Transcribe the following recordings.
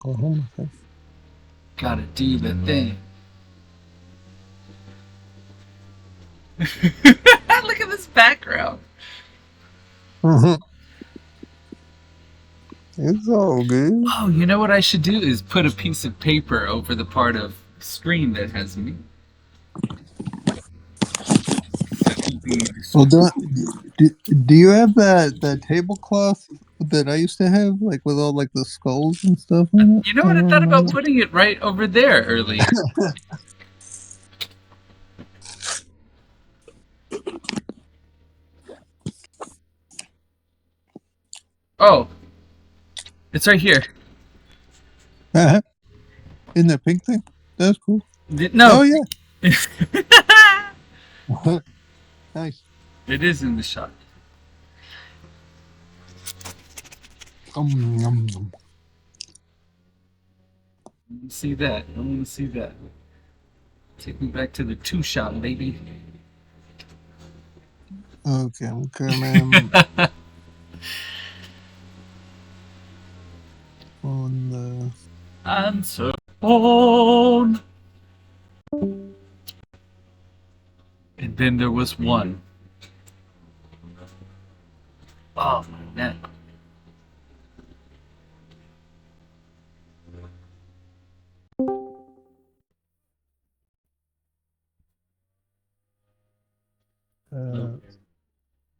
Go home with her. Gotta do the thing. Look at this background. It's all good. Oh, you know what I should do is put a piece of paper over the part of screen that has me. Well, do you have that tablecloth that I used to have, like with all like the skulls and stuff on it? You know what? I thought about putting it right over there earlier. Oh, it's right here. In that pink thing? That's cool. No. Oh yeah. Nice. It is in the shot. Yum. See that. I want to see that. Take me back to the 2-shot, baby. Okay, I'm coming on the Answer phone. And then there was one. Oh, my neck.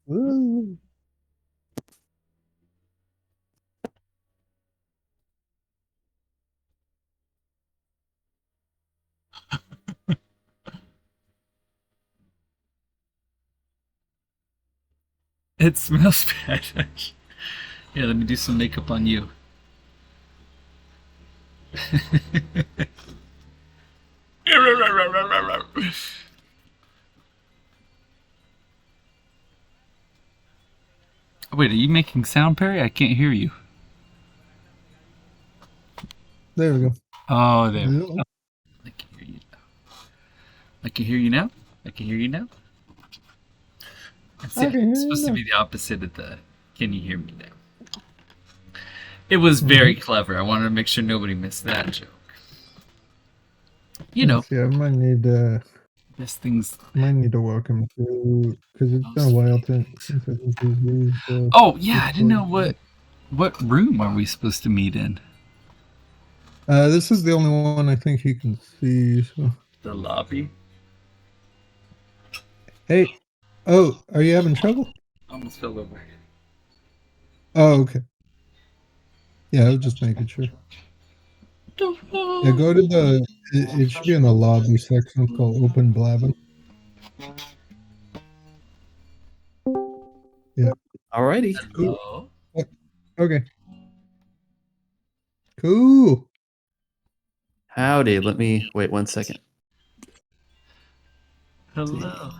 Ooh. It smells bad. Yeah, let me do some makeup on you. Wait, are you making sound, Perry? I can't hear you. There we go. Oh, there. Yeah. I can hear you now. I can hear you now. I can hear you now. It's supposed to be the opposite of the "Can you hear me now?" It was very clever. I wanted to make sure nobody missed that joke. You know, Yeah, I might need best things. might need to welcome to because it's been a while since I think we've used. Oh yeah, I didn't know what room are we supposed to meet in? This is the only one I think he can see. So. The lobby. Hey, oh, are you having trouble? Almost fell over. Oh, okay. Yeah, I was just making sure. Yeah, go to the. It should be in the lobby section called Open Blabbing. Yeah. Alrighty. Hello. Okay. Cool. Howdy. Let me wait 1 second. Hello.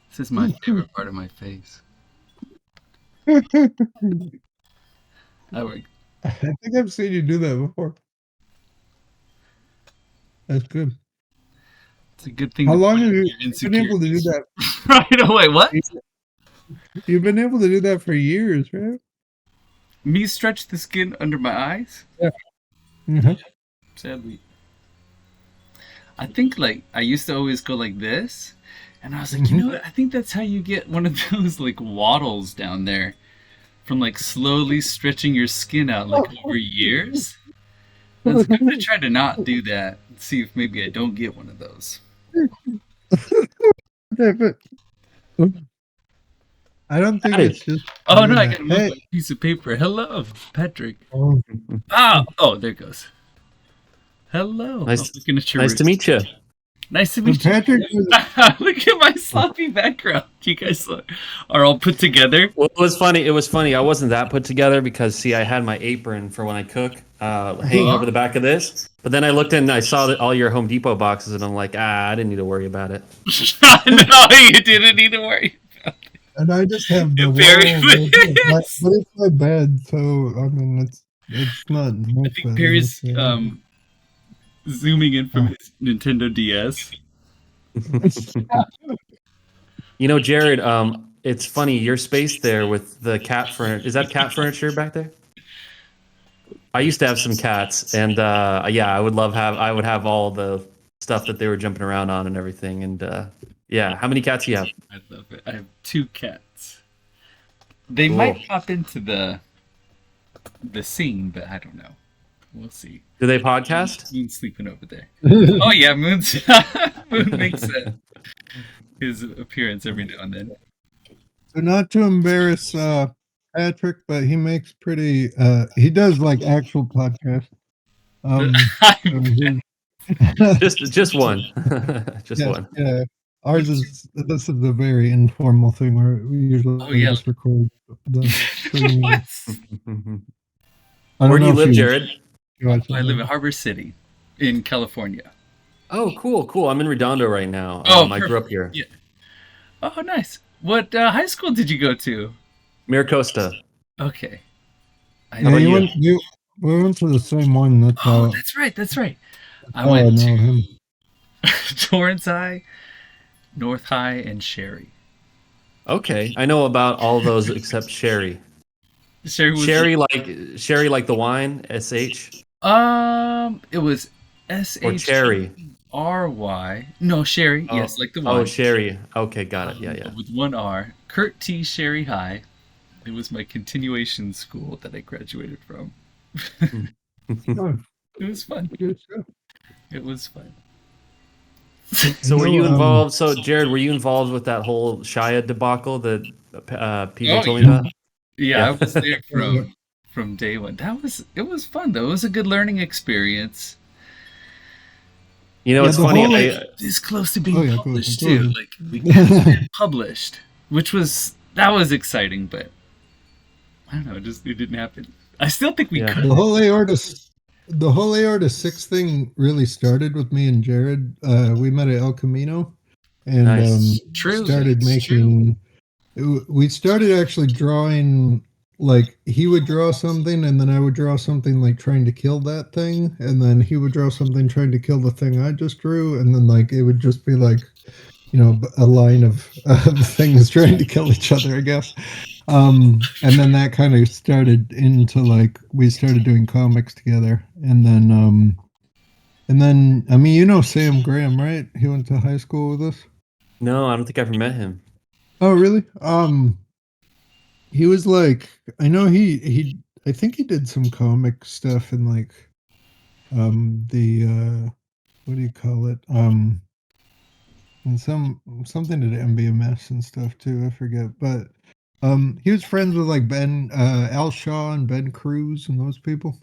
This is my favorite part of my face. I I think I've seen you do that before. That's good. It's a good thing. How long have you been able to do that? Right away. What? You've been able to do that for years, right? Me stretch the skin under my eyes? Yeah. Mm-hmm. Sadly. I think like I used to always go like this, and I was like, you know what? I think that's how you get one of those like waddles down there from like slowly stretching your skin out like over years. I'm gonna try to not do that. See if maybe I don't get one of those. I don't think it's just. Oh no! I gotta move my piece of paper. Hello, Patrick. Oh. Oh, there it goes. Hello. Nice to meet you. Nice to meet you. Patrick. Look at my sloppy background. You guys are all put together. Well, it was funny. I wasn't that put together because see, I had my apron for when I cook hanging over the back of this. But then I looked in and I saw all your Home Depot boxes, and I'm like, I didn't need to worry about it. No, you didn't need to worry. And I just have the wall, but it's my bed, so I mean it's not. I think Perry's zooming in from his Nintendo DS. You know, Jared, it's funny your space there with the cat furniture. Is that cat furniture back there? I used to have some cats, and yeah, I would have all the stuff that they were jumping around on and everything. And yeah, how many cats do you have? I love it. I have 2 cats. They Cool. might pop into the scene, but I don't know. We'll see. Do they podcast? Moon's sleeping over there. Oh yeah, Moon's Moon makes his appearance every now and then. So not to embarrass Patrick, but he makes pretty. He does like actual podcasts. Just one, just yes, one. yeah. Ours is this is a very informal thing where we usually just record the stream. Where do you live, Jared? I live in Harbor City, in California. Oh, cool. I'm in Redondo right now. I grew up here. Yeah. Oh, nice. What high school did you go to? Miracosta. Okay. We went to the same one. That's right. I went to Torrance High, North High, and Sherry. Okay, I know about all those except Sherry. Sherry like the wine. SH. It was SH or Cherry. RY. No, Sherry. Oh. Yes, like the wine. Oh, Sherry. Okay, got it. Yeah. With 1 R. Kurt T. Sherry High. It was my continuation school that I graduated from. It was fun. It was fun. So were you involved? So Jared, were you involved with that whole Shia debacle that people told me about? Yeah, I was there from day one. It was fun though. It was a good learning experience. You know, it's funny. This close to being published too. Like we got published, that was exciting, but I don't know. It didn't happen. I still think we could. The whole Aorta VI thing really started with me and Jared. We met at El Camino, and started making. We started actually drawing. Like he would draw something, and then I would draw something like trying to kill that thing, and then he would draw something trying to kill the thing I just drew, and then like it would just be like, a line of things trying to kill each other, I guess. And then that kind of started into like we started doing comics together, and then I mean Sam Graham, right? He went to high school with us. No, I don't think I ever met him. Oh really? He was like, I know I think he did some comic stuff in like the what do you call it? And something to the MBMS and stuff too, I forget. But he was friends with like Ben Al Shaw and Ben Cruz and those people.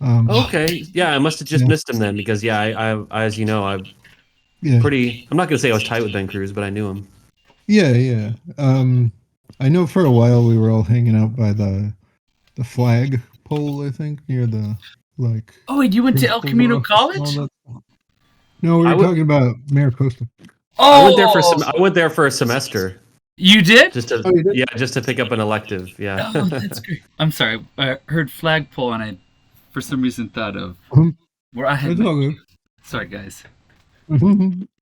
Okay. Yeah, I must have just missed him then because I as you know, I'm not gonna say I was tight with Ben Cruz, but I knew him. Yeah. I know for a while we were all hanging out by the flag pole, I think, near the like. Oh, and you went to El Camino College? No, we were talking about Miracosta. Oh, I went there for a semester. You did? Just to pick up an elective. Yeah. Oh, that's great. I'm sorry. I heard flagpole, and I, for some reason, thought of where I had. Sorry, guys.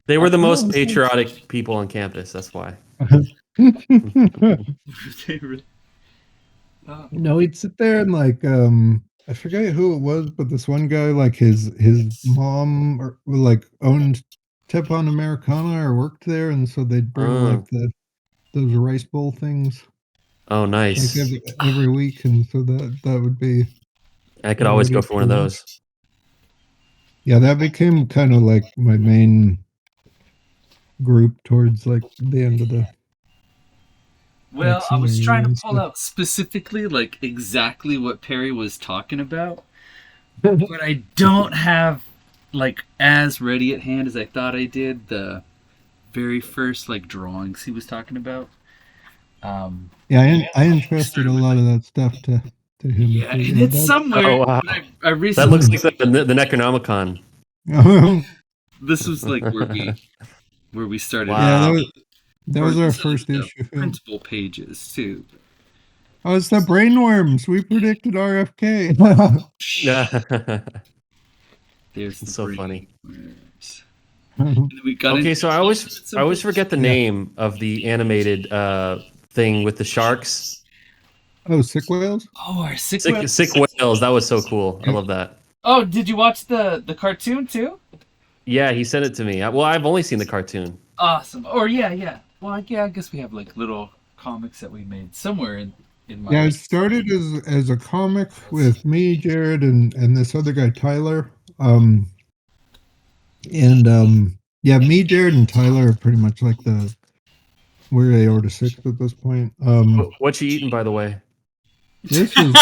They were the most patriotic people on campus. That's why. No, he'd sit there and like I forget who it was, but this one guy, like his mom like owned Tip on Americana or worked there, and so they'd bring like those rice bowl things. Oh, nice! Like every week, and so that would be. I could always go for one of those. Yeah, that became kind of like my main group towards like the end of the. Well, I was trying to pull out specifically, like, exactly what Perry was talking about, but I don't have, like, as ready at hand as I thought I did the very first, like, drawings he was talking about. Yeah, I entrusted a lot of that stuff to him. Yeah, and it's somewhere. Oh, wow. I recently, that looks like the Necronomicon. This was, like, where we started. Wow. Yeah, that was our first issue. Printable pages too. Oh, it's the brainworms. We predicted RFK. Yeah. There's the so funny. We got okay, so I always forget the name of the animated thing with the sharks. Oh, sick whales. Oh, our sick whales. That was so cool. I love that. Oh, did you watch the cartoon too? Yeah, he sent it to me. Well, I've only seen the cartoon. Awesome. Or yeah. Well, yeah, I guess we have like little comics that we made somewhere in my. Yeah, it started as a comic with me, Jared, and this other guy, Tyler. Yeah, me, Jared, and Tyler are pretty much like we're Aorta VI at this point. What you eating, by the way? This is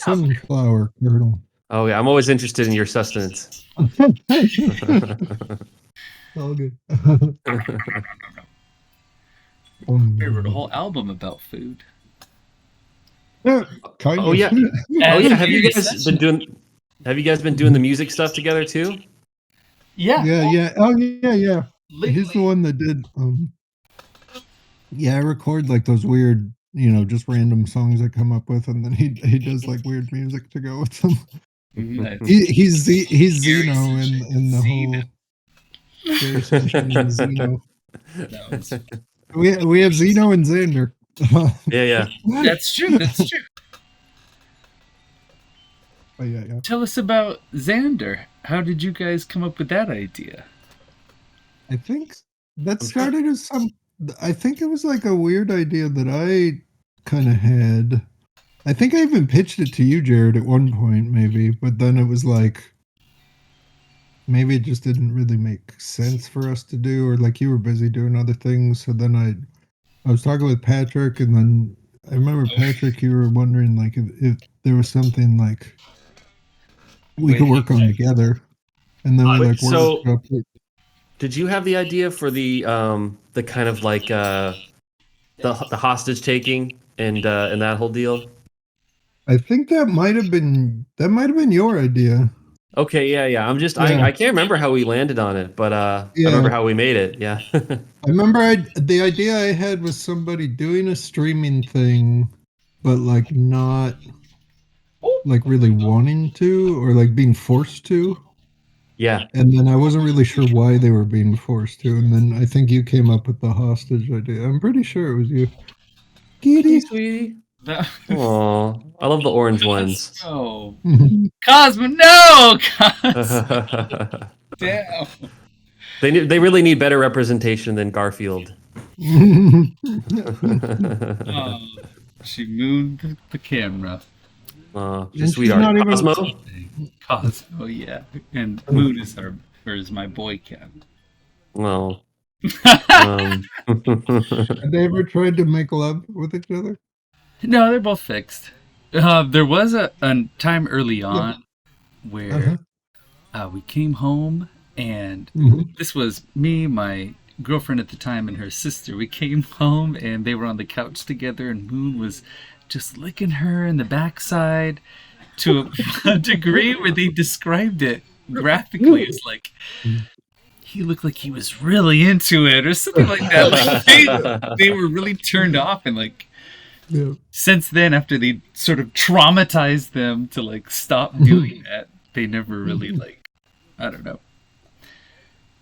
sunflower kernel. Oh yeah, I'm always interested in your sustenance. All good. I wrote a whole album about food. Yeah, oh yeah. Have you guys been doing the music stuff together too? Yeah. Oh yeah. He's the one that did. Yeah, I record like those weird, just random songs I come up with, and then he does like weird music to go with them. He's Zeno in the whole. Zeno. We have Zeno and Xander. Yeah. That's true. Oh, yeah. Tell us about Xander. How did you guys come up with that idea? I think that started as I think it was like a weird idea that I kind of had. I think I even pitched it to you, Jared, at one point, maybe, but then it was like maybe it just didn't really make sense for us to do, or like you were busy doing other things. So then I was talking with Patrick, and then I remember Patrick, you were wondering like if there was something like we could work on together, and then we like worked up. Did you have the idea for the kind of like the hostage taking and that whole deal? I think that might have been your idea. Okay, yeah. I can't remember how we landed on it, but I remember how we made it. Yeah. I remember the idea I had was somebody doing a streaming thing, but like not like really wanting to, or like being forced to. Yeah. And then I wasn't really sure why they were being forced to, and then I think you came up with the hostage idea. I'm pretty sure it was you. Kitty, sweetie. Oh, I love the orange ones. Oh, Cosmo, no! Cosmo. Damn. They really need better representation than Garfield. She mooned the camera. Sweetheart. Cosmo, yeah. And Moon is my boy cat. Well. Have they ever tried to make love with each other? No, they're both fixed. There was a time early on where we came home, and this was me, my girlfriend at the time, and her sister. We came home, and they were on the couch together, and Moon was just licking her in the backside to a degree where they described it graphically. It's like he looked like he was really into it, or something like that. Like they were really turned off, and like. Yeah. Since then, after they sort of traumatized them to like stop doing that, they never really like, I don't know.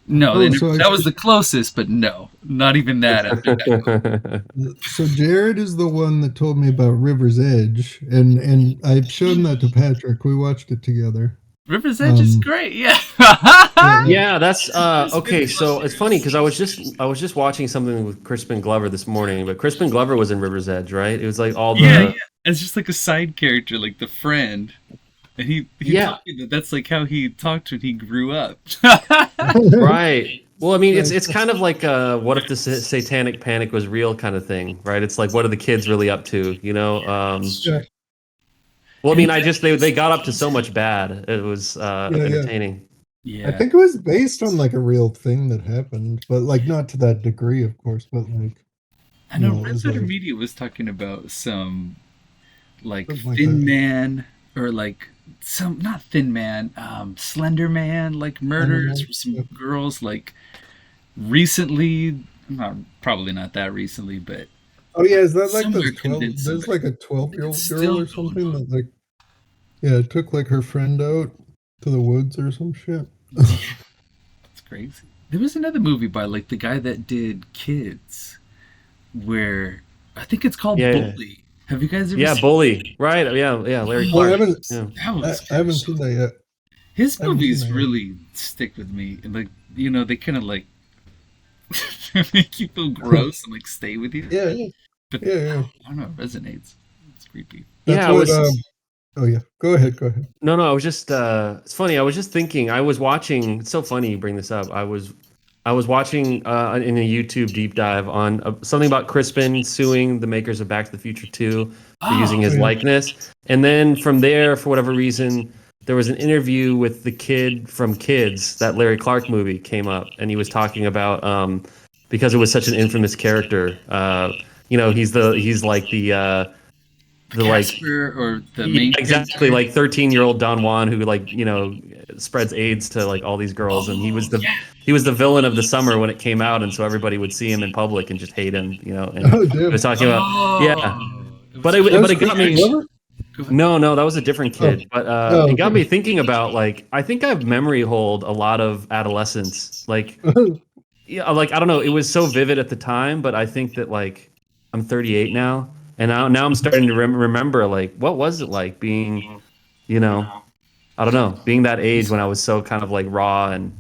No, that was the closest, but no, not even that. After that. So Jared is the one that told me about River's Edge, and I've shown that to Patrick. We watched it together. River's Edge is great, yeah. Yeah, that's okay. So it's funny because I was just watching something with Crispin Glover this morning, but Crispin Glover was in River's Edge, right? It was like all the yeah. It's just like a side character, like the friend, and he told me that's like how he talked when he grew up. Right. Well, I mean, it's kind of like what if the satanic panic was real kind of thing, right? It's like what are the kids really up to, you know? Well, I mean, they got up to so much bad. It was entertaining. Yeah. I think it was based on like a real thing that happened, but like not to that degree, of course. But like, I know Red Letter Media was talking about some like Thin Man, or like some not Thin Man, Slender Man, like murders for some girls like recently. Probably not that recently, but. Oh yeah, is that like those 12? There's like a 12-year-old girl or something that like, took like her friend out to the woods or some shit. It's crazy. There was another movie by like the guy that did Kids, where I think it's called Bully. Have you guys ever seen Bully. Right. Yeah, Larry Clark. I haven't, That was I haven't seen that yet. His movies really stick with me. And like, they kind of like make you feel gross and like stay with you. Yeah, yeah. But yeah. I don't know, it resonates. It's creepy. That's what, oh yeah. Go ahead. No, I was just it's funny. I was just thinking, I was watching, it's so funny you bring this up. I was watching in a YouTube deep dive on something about Crispin suing the makers of Back to the Future 2 for using his likeness. And then from there, for whatever reason, there was an interview with the kid from Kids, that Larry Clark movie came up, and he was talking about because it was such an infamous character. He's like the Casper, or the main exactly, like 13-year-old Don Juan who spreads AIDS to like all these girls, and he was the villain of the summer when it came out, and so everybody would see him in public and just hate him, and he was talking about but it got me. No, that was a different kid. But it got me thinking about, like, I think I've memory hold a lot of adolescence. Like, like, I don't know, it was so vivid at the time, but I think that, like, I'm 38 now, and now I'm starting to remember, like, what was it like being, I don't know, being that age when I was so kind of like raw, and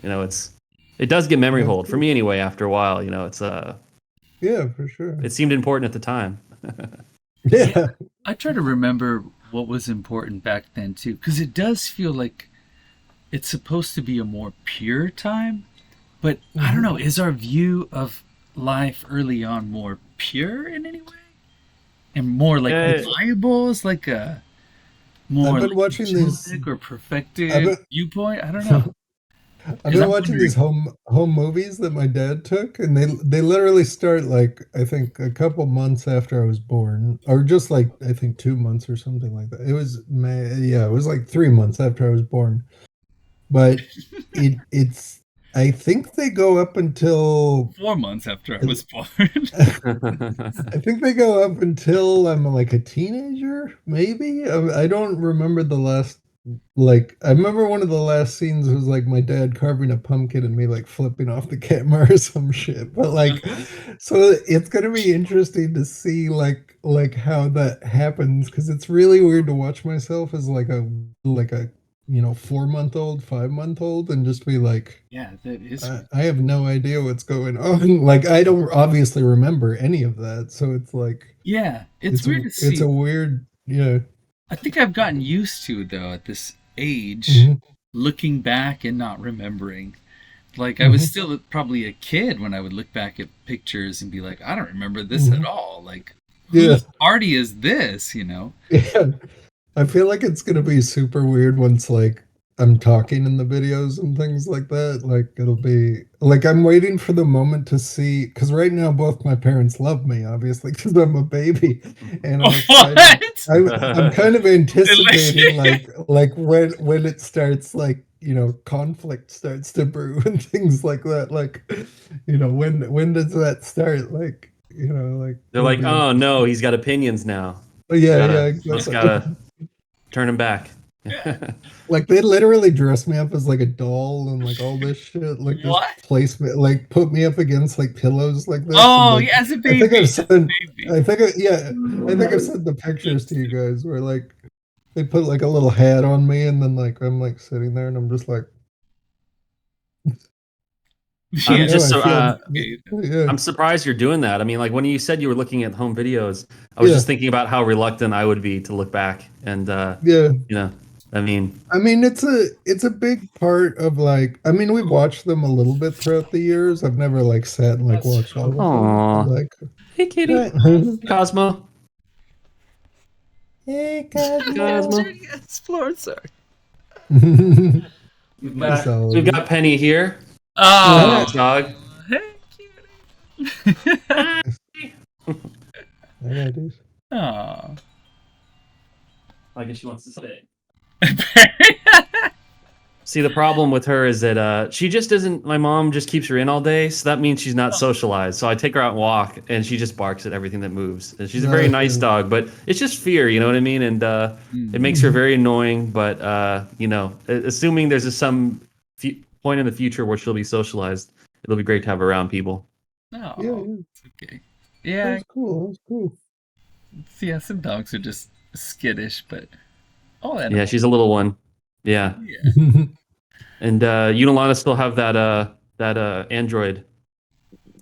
it does get memory hold for me anyway. After a while, it's yeah, for sure. It seemed important at the time. Yeah. I try to remember what was important back then too, because it does feel like it's supposed to be a more pure time, but I don't know, is our view of life early on more pure in any way, and more like reliable, is like a more I've been watching these or perfected viewpoint? I don't know. I've been watching these home movies that my dad took, and they literally start, like, I think a couple months after I was born, or just like I think 2 months or something like that. It was like 3 months after I was born. But it's I think they go up until 4 months after I was born. I think they go up until I'm like a teenager, maybe. I don't remember the last. Like, I remember one of the last scenes was like my dad carving a pumpkin and me like flipping off the camera or some shit. But like, so it's gonna be interesting to see like how that happens, because it's really weird to watch myself as like a 4-month-old, 5-month-old, and just be like, yeah, that is. I have no idea what's going on. Like, I don't obviously remember any of that, so it's like, it's weird to see. It's a weird, I think I've gotten used to it, though, at this age, looking back and not remembering. Like, I was still probably a kid when I would look back at pictures and be like, I don't remember this at all. Like, whose party is this, Yeah. I feel like it's going to be super weird once, like, I'm talking in the videos and things like that. Like, it'll be like I'm waiting for the moment to see, because right now both my parents love me, obviously, because I'm a baby, and I'm kind of anticipating like when it starts, like, conflict starts to brew and things like that. Like, when does that start? Like, like they're like, oh no, he's got opinions now. Yeah, exactly. Just gotta turn him back. Like, they literally dress me up as like a doll and like all this shit, like this placement, like put me up against like pillows like this. Oh, and, like, yeah, as a baby. I think I've sent the pictures to you guys where like they put like a little hat on me, and then like I'm like sitting there and I'm just like, I'm just I'm surprised you're doing that. I mean, like, when you said you were looking at home videos, I was just thinking about how reluctant I would be to look back, and I mean, it's a big part of, like, I mean, we've watched them a little bit throughout the years. I've never like sat and like watched all of them. Like, hey kitty, Cosmo. Hey Cosmo. Explore, sorry. We've got Penny here. Oh, dog. Hey, cutie. Oh. I guess she wants to stay. See, the problem with her is that she just isn't. My mom just keeps her in all day, so that means she's not socialized. So I take her out and walk, and she just barks at everything that moves. And she's a very nice dog, but it's just fear, you know what I mean? And it makes her very annoying. But assuming there's some point in the future where she'll be socialized, it'll be great to have her around people. No, Yeah. it's okay. Yeah, That's cool. That's cool. yeah. Some dogs are just skittish, but all Yeah, animals. she's a little one. Yeah. Yeah. And you don't want to still have that Android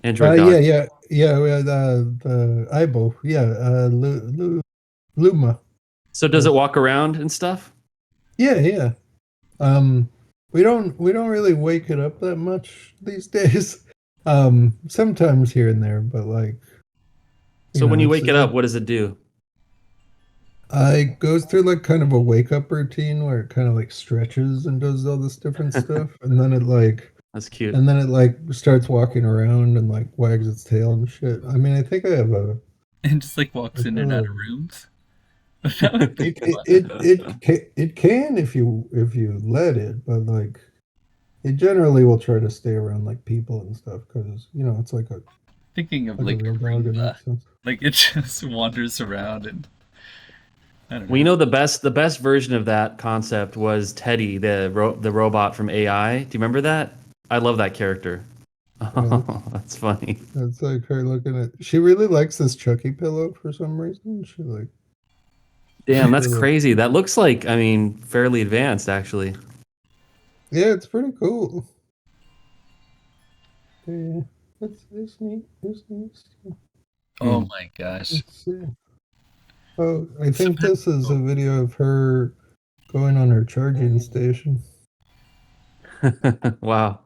Yeah, dog. yeah. We had the Ibo. Yeah, Luma. So does it walk around and stuff? Yeah, yeah. Um, we don't really wake it up that much these days. Sometimes here and there, but like, So when you it's wake it up, what does it do? it goes through like kind of a wake up routine where it kind of like stretches and does all this different stuff, and then That's cute. starts walking around and like wags its tail and shit. I mean, I think I have a And just like walks in and out of rooms. That would be it can if you let it, but like it generally will try to stay around like people and stuff because it's like a thinking of like a like real a dog in that Roomba. sense. Like it just wanders around and I don't know. Well, the best version of that concept was Teddy, the robot from AI. Do you remember that? I love that character. Yeah, Oh, that's funny. that's like her looking at. She really likes this Chucky pillow for some reason. She like. Damn, that's Really, crazy. That looks like, I mean, fairly advanced actually. yeah, it's pretty cool. Yeah, it's neat. It's neat. Oh my gosh. Let's see. Oh, I think Sometimes- this is a video of her going on her charging station. Wow.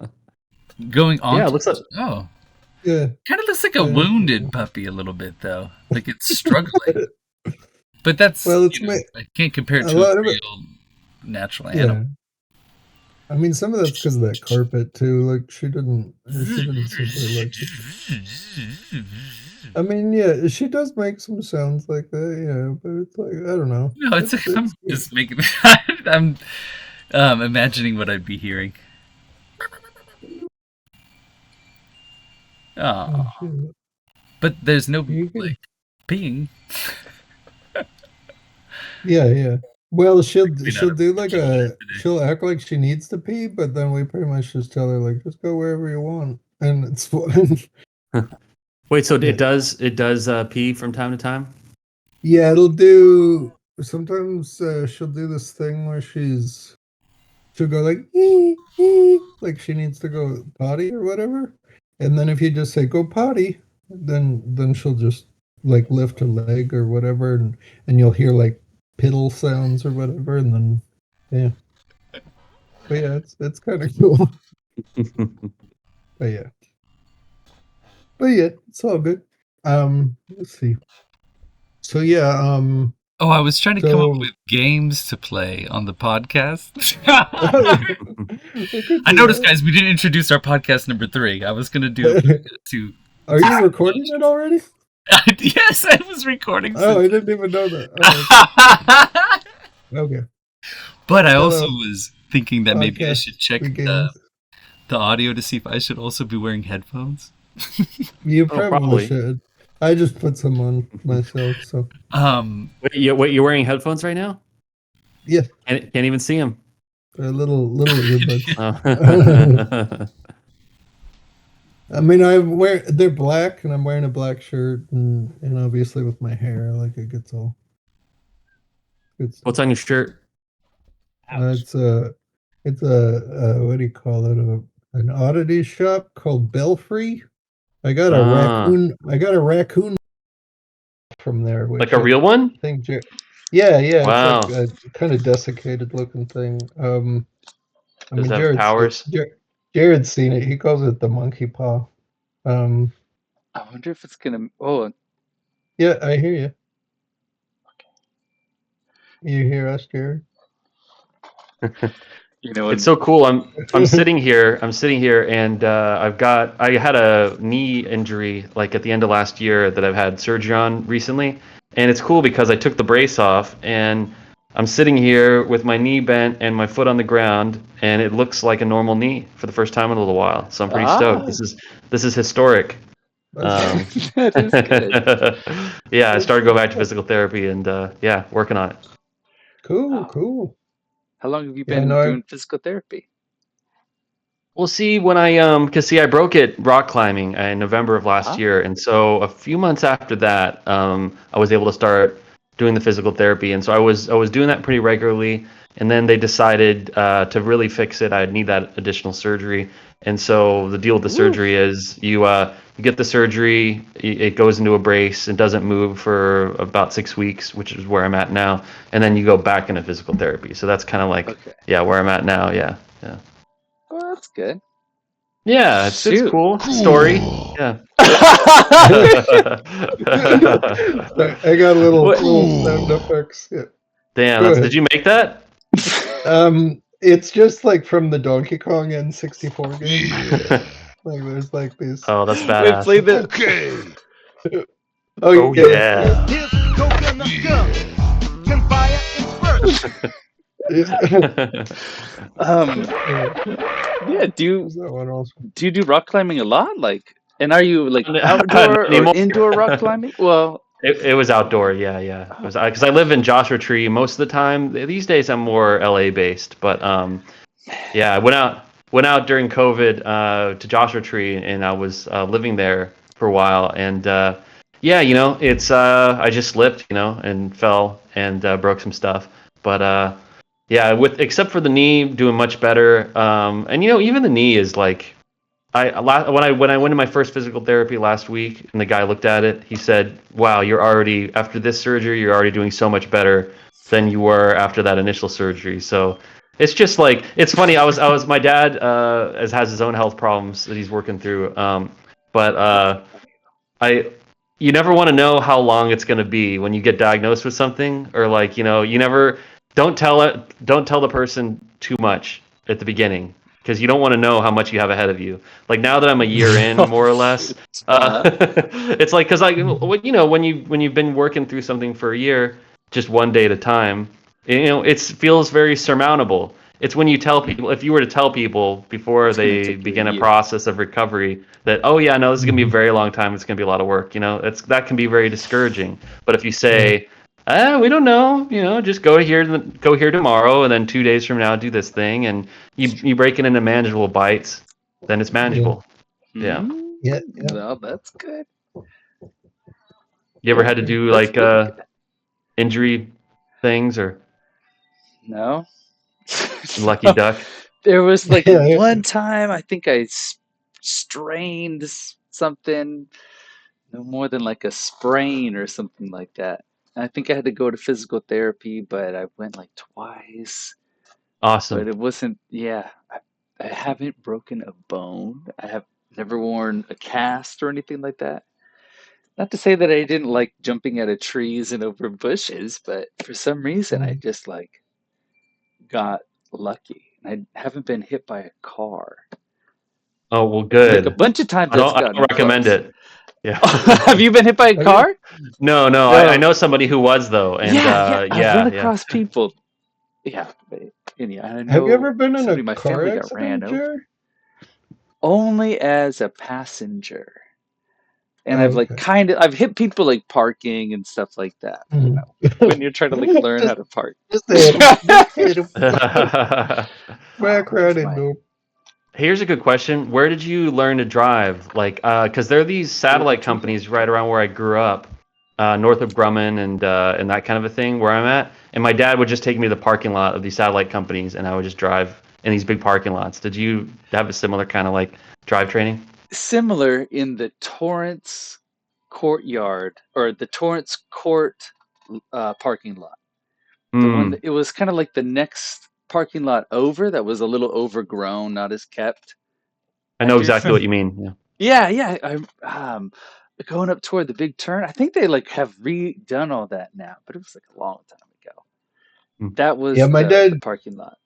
Going on Yeah, it to looks like oh. Yeah. Kind of looks like a Yeah. wounded puppy a little bit though. Like it's struggling. But that's Well, it's I can't compare it a to lot a of it. real natural animal. Yeah. I mean, some of that's because of that carpet too. Like she didn't seem very like it. I mean, yeah, she does make some sounds like that, yeah, but it's like I don't know. No, it's I'm It's just making I'm imagining what I'd be hearing. Oh, shit. but there's no You can, like peeing. yeah. Well, she'll Clean out she'll her do like today. she'll act like she needs to pee, but then we pretty much just tell her like just go wherever you want, and it's fine. Wait, so Yeah. it does pee from time to time? Yeah, it'll do. Sometimes she'll do this thing where she'll go like like she needs to go potty or whatever, and then if you just say go potty, then she'll just like lift her leg or whatever, and you'll hear like piddle sounds or whatever, and then yeah. But yeah, it's kind of cool. But yeah, it's all good. Let's see. So yeah, Oh, I was trying to come up so with games to play on the podcast. we could I do noticed, that. guys, we didn't introduce our podcast number 3. I was gonna do two. Are you recording it already? Yes, I was recording. Oh, I didn't even know that. Oh, okay. But I also Hello. was thinking that maybe I Podcast should check begins. the audio to see if I should also be wearing headphones. You Oh, probably should. I just put some on myself, so Wait, you're wearing headphones right now? yeah, Can't even see them. they're little earbuds. Oh. I mean, they're black, and I'm wearing a black shirt, and obviously with my hair, like it gets all. What's on your shirt? It's a what do you call it? An oddity shop called Belfry. I got a raccoon. I got a raccoon from there, which Like a real one? I think. Yeah, it's Wow. like a kind of desiccated looking thing. I Does mean, it have powers? Jared's seen it. He calls it the monkey paw. I wonder if it's gonna. Oh, Yeah, I hear you. You hear us, Jared? It's so cool. I'm sitting here. And I had a knee injury like at the end of last year that I've had surgery on recently, and it's cool because I took the brace off and I'm sitting here with my knee bent and my foot on the ground, and it looks like a normal knee for the first time in a little while. So I'm pretty stoked. This is historic. that is good. Yeah, I started going back to physical therapy and yeah, working on it. Cool. How long have you Yeah, been no, doing physical therapy? Well, see, when I broke it rock climbing in November of last year, and so a few months after that, I was able to start doing the physical therapy, and so I was doing that pretty regularly, and then they decided to really fix it, I'd need that additional surgery, and so the deal with the surgery is you get the surgery, it goes into a brace, it doesn't move for about 6 weeks, which is where I'm at now, and then you go back into physical therapy. So that's kind of like where I'm at now. Yeah. Well, that's good. Yeah, it's cool. Story. Yeah. I got little sound effects. Yeah. Damn, did you make that? It's just like from the Donkey Kong N64 game. Like there's like these. Oh, that's Wait, badass. play the. Oh yeah. Here's coconut gum. Can fire its Yeah. Do you do rock climbing a lot? Like, and are you like Not outdoor or anymore. indoor rock climbing? Well, It was outdoor. Yeah. It was because I live in Joshua Tree most of the time. These days I'm more LA based, but yeah, I went out during COVID to Joshua Tree, and I was living there for a while, and yeah, it's I just slipped, and fell and broke some stuff, but yeah, with except for the knee, doing much better, and even the knee is like when I went to my first physical therapy last week, and the guy looked at it, he said, "Wow, you're already after this surgery, you're already doing so much better than you were after that initial surgery." So it's just like it's funny. My dad has his own health problems that he's working through, but I you never want to know how long it's going to be when you get diagnosed with something, or like you never don't tell the person too much at the beginning, because you don't want to know how much you have ahead of you. Like now that I'm a year in, more or less, it's like because when you've been working through something for a year, just one day at a time, it feels very surmountable. It's when you tell people, if you were to tell people before they begin a process of recovery that, oh yeah, no, this is gonna be a very long time, it's gonna be a lot of work, that can be very discouraging. But if you say, we don't know, just go here tomorrow, and then 2 days from now do this thing, and you break it into manageable bites, then it's manageable. Yeah. Yeah. Well, that's good. You ever had to do like injury things, or No. lucky duck? There was like one time I think I strained something, no more than like a sprain or something like that. I think I had to go to physical therapy, but I went like twice. Awesome. But it wasn't, yeah, I haven't broken a bone. I have never worn a cast or anything like that. Not to say that I didn't like jumping out of trees and over bushes, but for some reason I just like got lucky. I haven't been hit by a car. Oh well, good. Like a bunch of times I don't recommend close. it. Yeah. Have you been hit by a car? No. I know somebody who was though, and I've run across people. Yeah, but anyhow, I know. Have you ever been in somebody a in my car family got accident, ran over. Jer? Only as a passenger. And Oh, I've like I've hit people like parking and stuff like that. When you're trying to like learn how to park. Just hit him. Back right into him. Here's a good question. Where did you learn to drive? Like, because there are these satellite companies right around where I grew up, north of Grumman and that kind of a thing where I'm at. And my dad would just take me to the parking lot of these satellite companies, and I would just drive in these big parking lots. Did you have a similar kind of like drive training? Similar in the Torrance courtyard or the Torrance Court parking lot. The one that, it was kind of like the next parking lot over that was a little overgrown, not as kept. I know exactly what you mean. Yeah. I'm going up toward the big turn. I think they like have redone all that now, but it was like a long time ago. That was the parking lot.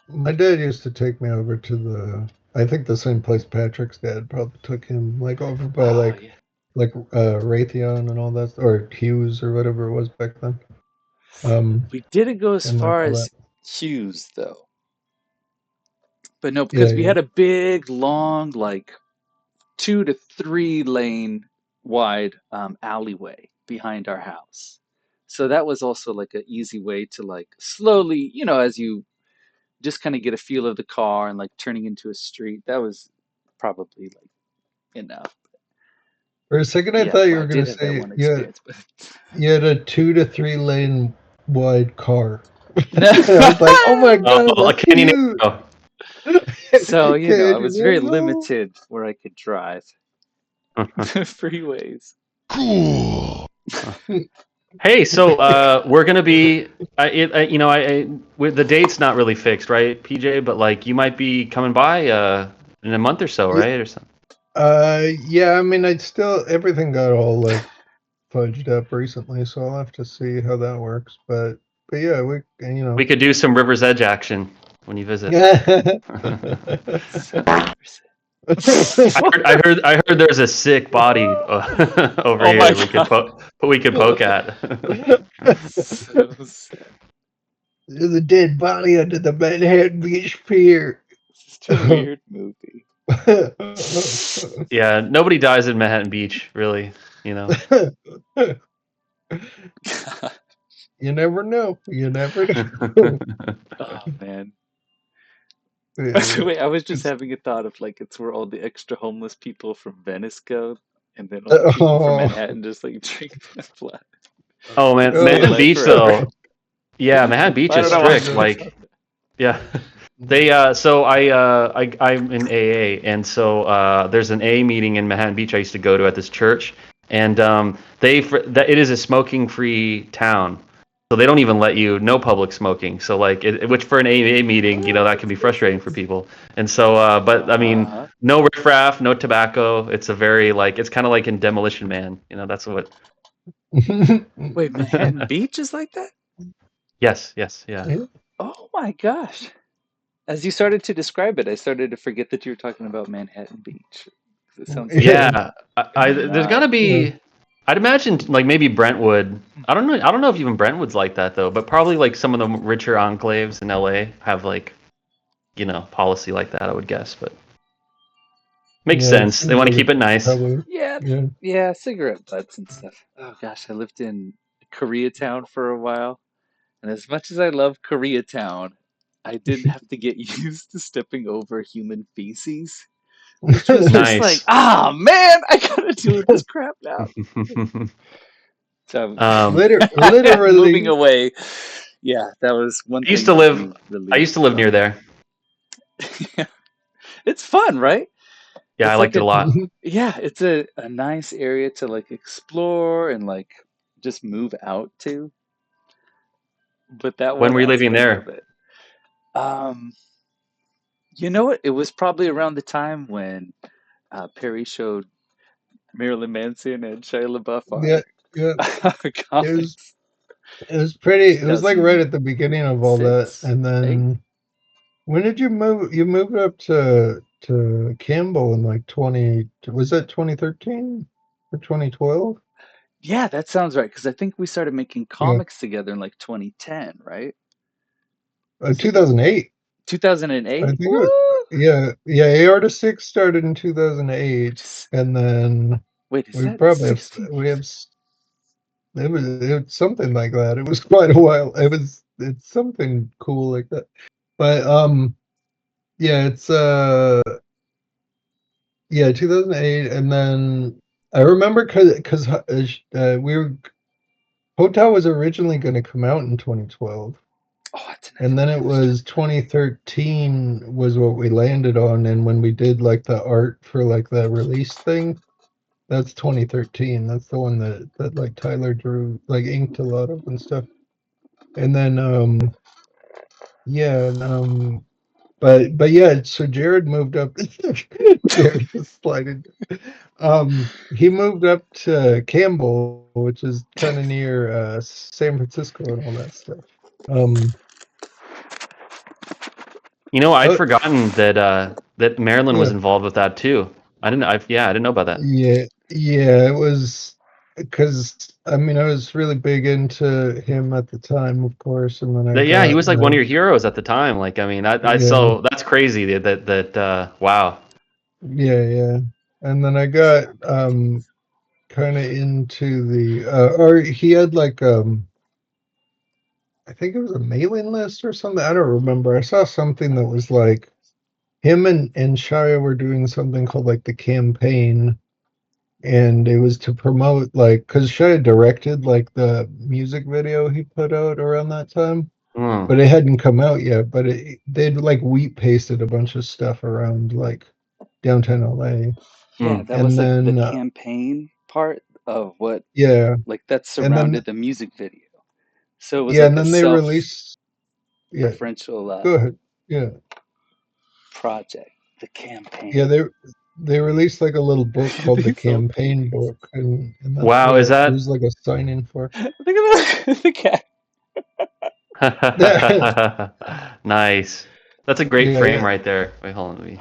My dad used to take me over to I think the same place Patrick's dad probably took him, like over by like Raytheon and all that, or Hughes or whatever it was back then. We didn't go as far as Hughes though. But no, because we had a big, long, like 2 to 3 lane wide alleyway behind our house. So that was also like an easy way to like slowly, as you just kind of get a feel of the car and like turning into a street. That was probably like enough. For a second, I Yeah, thought you but I were going did to have that say one experience. But you had a 2 to 3 lane wide car. no. I was like, oh my god, Oh, a that's Canyon cute. Arrow. So, you know, I was very Canyon Arrow. limited where I could drive. Freeways. Cool. Hey, so we're gonna be, with the date's not really fixed, right, PJ? But like, you might be coming by in a month or so, right, or something. Yeah, I mean, everything got all like fudged up recently, so I'll have to see how that works. But yeah, We could do some River's Edge action when you visit. I heard there's a sick body over Oh here my we God. could poke at. So sad. There's a dead body under the Manhattan Beach Pier. It's just a weird movie. Yeah, nobody dies in Manhattan Beach, really. You know. You never know. You never know. Oh man. Yeah. Wait, I was just having a thought of like it's where all the extra homeless people from Venice go, and then all the people from Manhattan just like drink that blood. Oh man, Stay Manhattan alive Beach forever. though. Yeah, Manhattan Beach I is don't know why I strict. thought Like, about that. yeah, they. So I'm in AA, and so there's an AA meeting in Manhattan Beach I used to go to at this church, and it is a smoking-free town, so they don't even let you no public smoking. So like, which for an AA meeting, that can be frustrating for people. And so, but I mean, Uh-huh. no riffraff, no tobacco. It's a very like, it's kind of like in Demolition Man. That's what. Wait, Manhattan Beach is like that? Yes, yeah. Oh my gosh. As you started to describe it, I started to forget that you were talking about Manhattan Beach. It sounds like Yeah, there's got to nice. be. I'd imagine like maybe Brentwood. I don't know. I don't know if even Brentwood's like that though. But probably like some of the richer enclaves in LA have like, policy like that. I would guess, but makes Yeah, it sense. They seems want to like keep it nice. probably. Yeah, Yeah. yeah, cigarette butts and stuff. Oh gosh, I lived in Koreatown for a while, and as much as I love Koreatown, I did have to get used to stepping over human feces, which was just like, Nice. man, I gotta do this crap now. So um, moving Literally. away, yeah, that was one I used thing to that live. you I relieved used to live from. near there. It's fun, right? Yeah, I It's like liked it a lot. yeah, it's a nice area to like explore and like just move out to. But that When one were you living aspect there? of it, um, you know what? It was probably around the time when Perry showed Marilyn Manson and Shia LaBeouf Yeah, yeah. our It was comics. it was pretty. It was like right at the beginning of all that, 2006, and 8. then when did you move? You moved up to Campbell in like 20. Was that 2013 or 2012? Yeah, that sounds right. Because I think we started making Yeah, comics together in like 2010, right? Was it 2008. I 2008? think. Woo! Yeah. Aorta VI started in 2008, Just and then wait, is we that probably have 16 we have years? it was something like that. It was quite a while. It's something cool like that. But yeah, it's 2008, and then I remember because we were Hotel was originally going to come out in 2012, Oh, that's a nice and then movie. it I was trying was 2013 was what we landed on, and when we did like the art for like the release thing, that's 2013. That's the one that like Tyler drew, like inked a lot of and stuff. And then yeah, and but yeah, so Jared moved up. Jared just slided. He moved up to Campbell, which is kind of near San Francisco and all that stuff. Um, I'd oh forgotten that Marilyn was yeah, involved with that too. I didn't know about that. yeah. It was because I mean I was really big into him at the time, of course, and then I Yeah, he got was like one of your heroes at the time. Like, I mean, I yeah, so that's crazy that wow. yeah, and then I got kind of into the or he had like I think it was a mailing list or something. I don't remember. I saw something that was like him and Shia were doing something called like the campaign, and it was to promote like because Shia directed like the music video he put out around that time, but it hadn't come out yet. But they'd like wheat pasted a bunch of stuff around like downtown LA. Yeah, that was And like the then campaign part of what yeah, like that and then surrounded the music video. So it was yeah, like and a then they released. Yeah, self-referential go ahead. Yeah, project, the yeah, campaign. they released like a little book I called think the it's so Campaign Book, and that's Wow, is what it was that like a sign-in for. Look at the cat. nice? That's a great Yeah, frame right there. Wait, hold on, let me.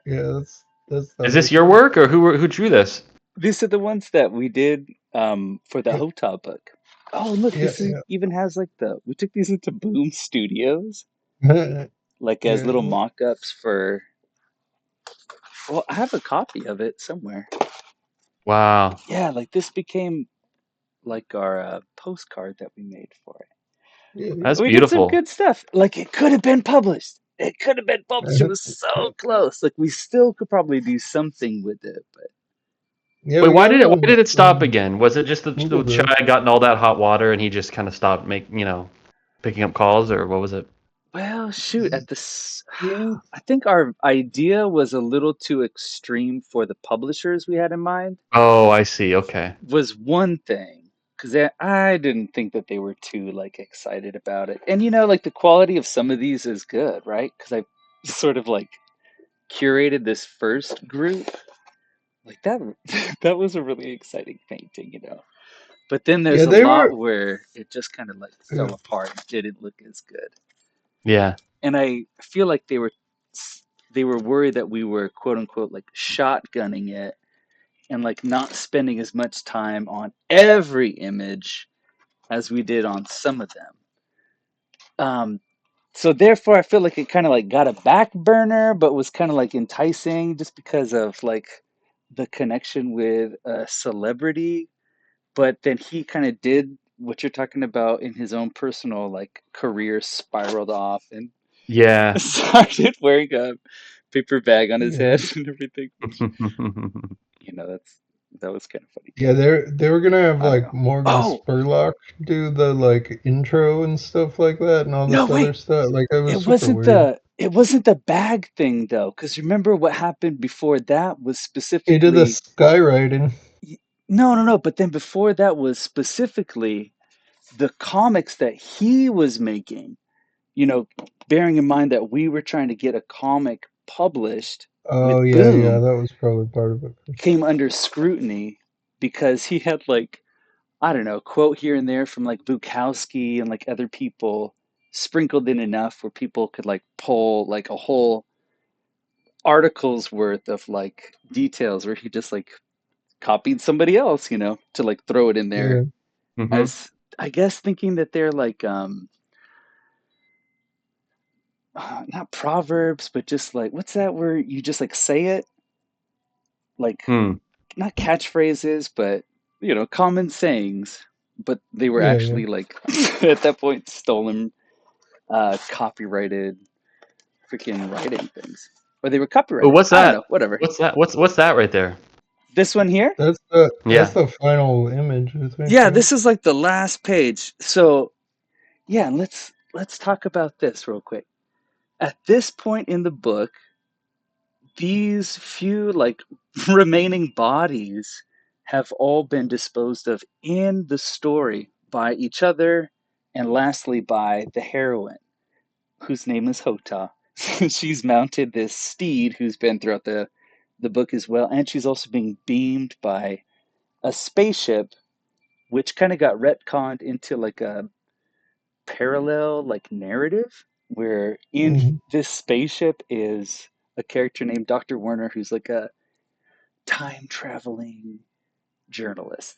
yeah, that's Is that this was your work or who drew this? These are the ones that we did for the yeah, Hota book. Oh, look, yeah, even has like we took these into Boom Studios, yeah. like as little Yeah, mock-ups for. Well, I have a copy of it somewhere. Wow, Yeah, like this became like our postcard that we made for it. yeah, that's We did some beautiful. good stuff. Like it could have been published. It could have been published. It was yeah. so close. Like we still could probably do something with it, but Yeah, Wait, we got it why on did it stop again? Was it just the Google Chai Drive. had gotten all that hot water and he just kind of stopped picking up calls, or what was it? well, shoot, Yeah, I think our idea was a little too extreme for the publishers we had in mind, Oh, I see. Okay. was one thing. Because I didn't think that they were too like excited about it. And like the quality of some of these is good, right? Because I sort of like curated this first group. Like that that was a really exciting painting. But then there's yeah, a they lot were. where it just kind of like Yeah, fell apart and didn't look as good. Yeah. And I feel like they were worried that we were quote unquote like shotgunning it and like not spending as much time on every image as we did on some of them. So therefore I feel like it kind of like got a back burner but was kind of like enticing just because of like the connection with a celebrity, but then he kind of did what you're talking about in his own personal like career, spiraled off and Yeah. started wearing a paper bag on his yeah, head and everything, which that was kind of funny yeah. too. They were gonna have I don't like know. Morgan Oh Spurlock do the like intro and stuff like that, and all no, this other wait! stuff. Like it was It super wasn't weird. the bag thing though, because remember what happened before that was He did the specifically skywriting. no, no, no. But then before that was specifically the comics that he was making. You know, bearing in mind that we were trying to get a comic published Oh with yeah, yeah, Boom, that was probably part of it. came under scrutiny because he had like I don't know quote here and there from like Bukowski and like other people sprinkled in enough where people could like pull like a whole article's worth of like details where he just like copied somebody else, to like throw it in there Yeah, hmm as I guess thinking that they're like not proverbs but just like what's that where you just like say it like Hmm. not catchphrases but common sayings, but they were yeah, yeah. actually like at that point stolen copyrighted freaking writing things, or they were Oh, copyrighted, what's I don't that? know, whatever. What's that? What's that right there? This one here. That's Yeah. the final image, I think. Yeah, Right? this is like the last page. So yeah, let's talk about this real quick. At this point in the book, these few like remaining bodies have all been disposed of in the story by each other, and lastly by the heroine, whose name is Hota. She's mounted this steed who's been throughout the book as well, and she's also being beamed by a spaceship, which kind of got retconned into like a parallel like narrative where in Mhm. this spaceship is a character named Dr. Werner who's like a time traveling journalist.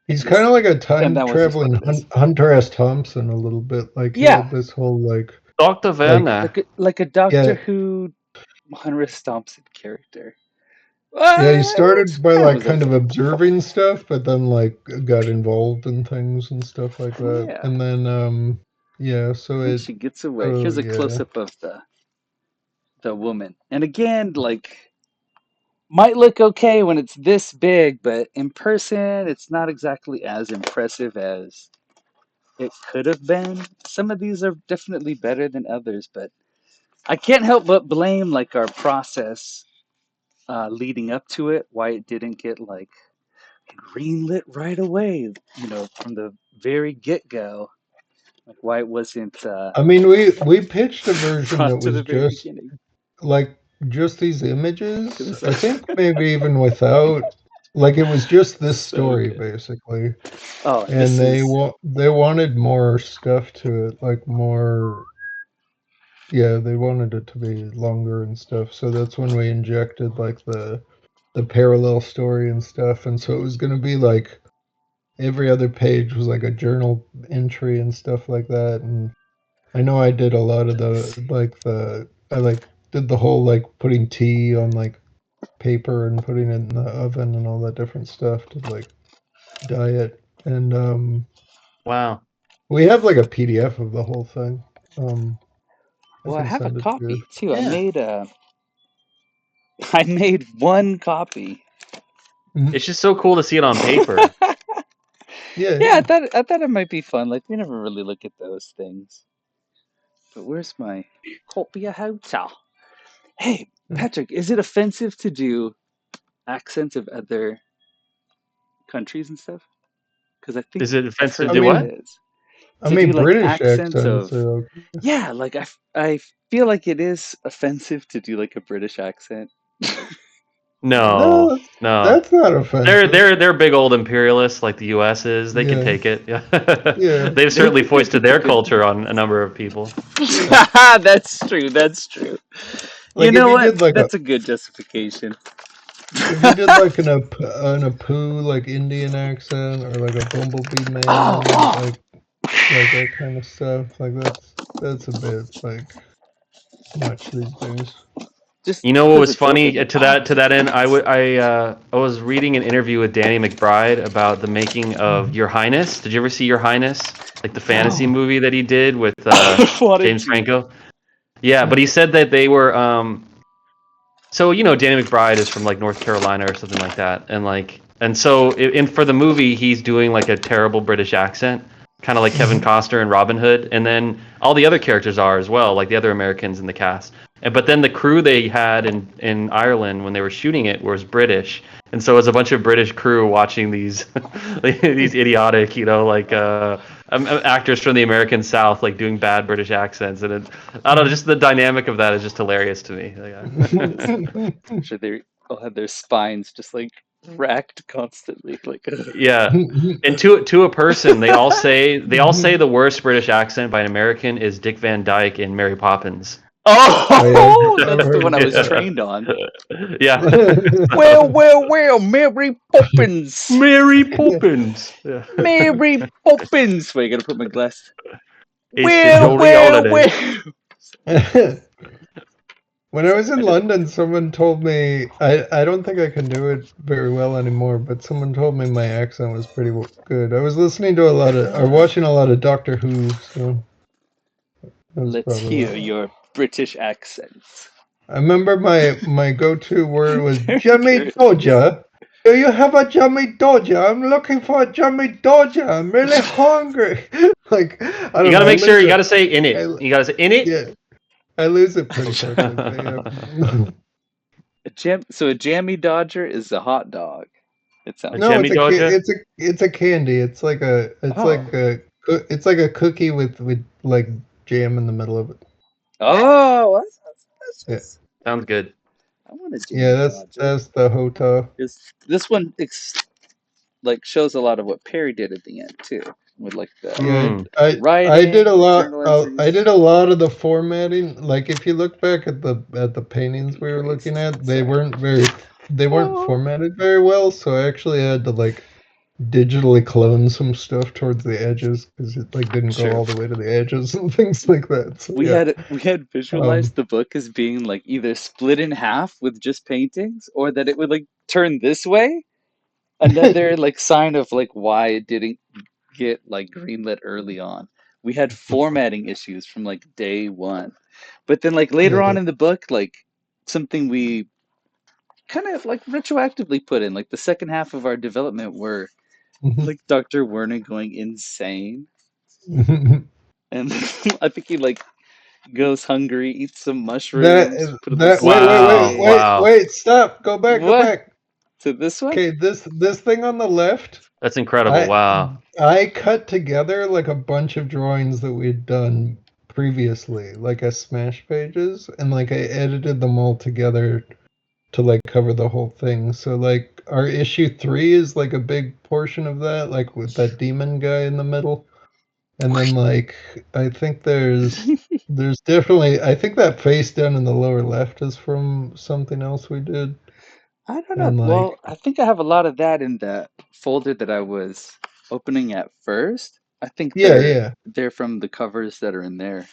He's Just kind of like a and time that was just what traveling it is. Hunter S. Thompson a little bit. Like he Yeah, had this whole Dr. like Werner. like a Doctor yeah, Who Hunter S. Thompson character. Yeah, he started by like was kind of okay. observing stuff, but then like got involved in things and stuff like that. Yeah. And then yeah, so And it she gets away. oh Here's a yeah. close up of the woman. And again, like might look okay when it's this big, but in person, it's not exactly as impressive as it could have been. Some of these are definitely better than others, but I can't help but blame like our process leading up to it, why it didn't get like greenlit right away, from the very get go, like why it wasn't I mean, we pitched a version that brought to was the very just beginning. like just these It images. was I think maybe even without like it was just this so story good. basically. Oh, And this is they wanted more stuff to it, like more yeah, they wanted it to be longer and stuff. So that's when we injected like the parallel story and stuff. And so it was going to be like every other page was like a journal entry and stuff like that. And I know I did a lot of I like did the whole like putting tea on like paper and putting it in the oven and all that different stuff to like dye it. And Wow. we have like a PDF of the whole thing. Um I well, I can have a send it to you. copy too. I Yeah. made I made one copy. It's just so cool to see it on paper. Yeah, Yeah, yeah. I thought it might be fun. Like we never really look at those things. But where's my copy of hotel? Hey, Patrick, is it offensive to do accents of other countries and stuff? Because I think Is it I've offensive heard I to do that it what? mean is. I To do mean like British accents accents of, are okay. yeah, like I feel like it is offensive to do like a British accent. No, No, no. that's not offensive. They're big old imperialists like the U.S. is. They can Yeah, take it. Yeah. yeah, They've certainly foisted their culture on a number of people. yeah. That's true. That's true. You Like if know you what? did like a That's a good justification. if you did like an Apu like Indian accent or like a Bumblebee man like that kind of stuff like that's a bit like much these days. Just You know what because was it's over funny the to top. that end? I was reading an interview with Danny McBride about the making of Mhm. Your Highness. Did you ever see Your Highness? Like the fantasy No. movie that he did with Wanted James to. Franco. Yeah, but he said that they were so Danny McBride is from like North Carolina or something like that, and so in for the movie he's doing like a terrible British accent, kind of like Kevin Mhm. Costner in Robin Hood, and then all the other characters are as well, like the other Americans in the cast. But then the crew they had in Ireland when they were shooting it was British, and so it was a bunch of British crew watching these these idiotic actors from the American South like doing bad British accents, and I don't know, just the dynamic of that is just hilarious to me. I'm sure they all had their spines just like racked constantly. Like, Yeah, and to a person, they all say the worst British accent by an American is Dick Van Dyke in Mary Poppins. Oh yeah, oh, I've that's the heard one I was that. Yeah, trained on. yeah. Well, well, well, Mary Poppins. Mary Poppins. Yeah. Mary Poppins. Wait, I gotta put my glasses. It's a Well, jolly well, holiday. well. When I was I in did. London, someone told me I don't think I can do it very well anymore, but someone told me my accent was pretty good. I was listening to a lot of or watching a lot of Doctor Who, so that's Let's probably hear why. your British accents. I remember my go-to word was Very Jimmy curious. Dodger. Do you have a Jimmy Dodger? I'm looking for a Jimmy Dodger. I'm really hungry. Like I You don't got to know. I make sure lose you got it. to say in it. I, You got to say in it. yeah, I lose it pretty Okay. quickly. But yeah. So a jammy dodger is a hot dog. It A sounds No, Jemmy like. Dodger. it's a candy. Oh. It's like a cookie with like jam in the middle of it. Oh, that's Yeah, just. Sounds good. I want a yeah. jammy dodger. That's the hotel. This one like shows a lot of what Perry did at the end too, with like Yeah, Mm. the I did a writing, the lot. journal I entries. did a lot of the formatting. Like if you look back at the paintings we were looking Erased. at, Sorry. they weren't Oh. formatted very well. So I actually had to like digitally clone some stuff towards the edges because it like didn't go Sure. all the way to the edges and things like that. So We yeah. had visualized the book as being like either split in half with just paintings, or that it would like turn this way. Another like sign of like why it didn't get like greenlit early on. We had formatting issues from like day one. But then like later on Yeah. in the book, like something we kind of like retroactively put in, like the second half of our development were like Dr. Werner going insane. And I think he like goes hungry, eats some mushrooms, put a little Wait, stop. Go What? back. To this one? Okay, this thing on the left, That's incredible. Wow. I cut together like a bunch of drawings that we'd done previously, like as smash pages, and like I edited them all together to like cover the whole thing. So like our issue 3 is like a big portion of that, like with that demon guy in the middle. And then like I think there's definitely, I think that face down in the lower left is from something else we did. I don't know. And like Well, I think I have a lot of that in the folder that I was opening at first. I think yeah. they're from the covers that are in there.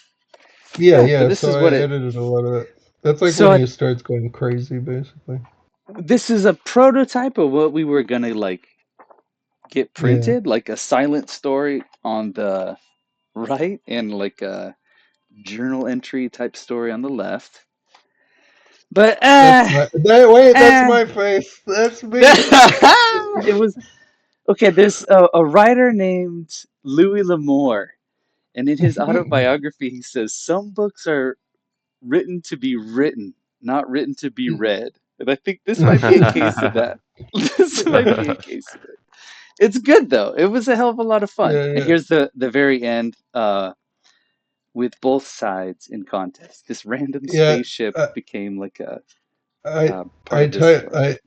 Yeah, Yeah, but yeah. this So is I what it. edited a lot of it. That's like So when I, he starts going crazy, basically. this is a prototype of what we were gonna like get Yeah. printed, like a silent story on the right and like a journal entry type story on the left. But That's my face. That's me. it was okay. There's a writer named Louis L'Amour, and in his autobiography, he says some books are written to be written, not written to be read. And I think this might be a case of that. This might be a case of it. It's good though. It was a hell of a lot of fun. And Yeah. here's the very end with both sides in contest. This random Yeah. spaceship became like a I part of this story.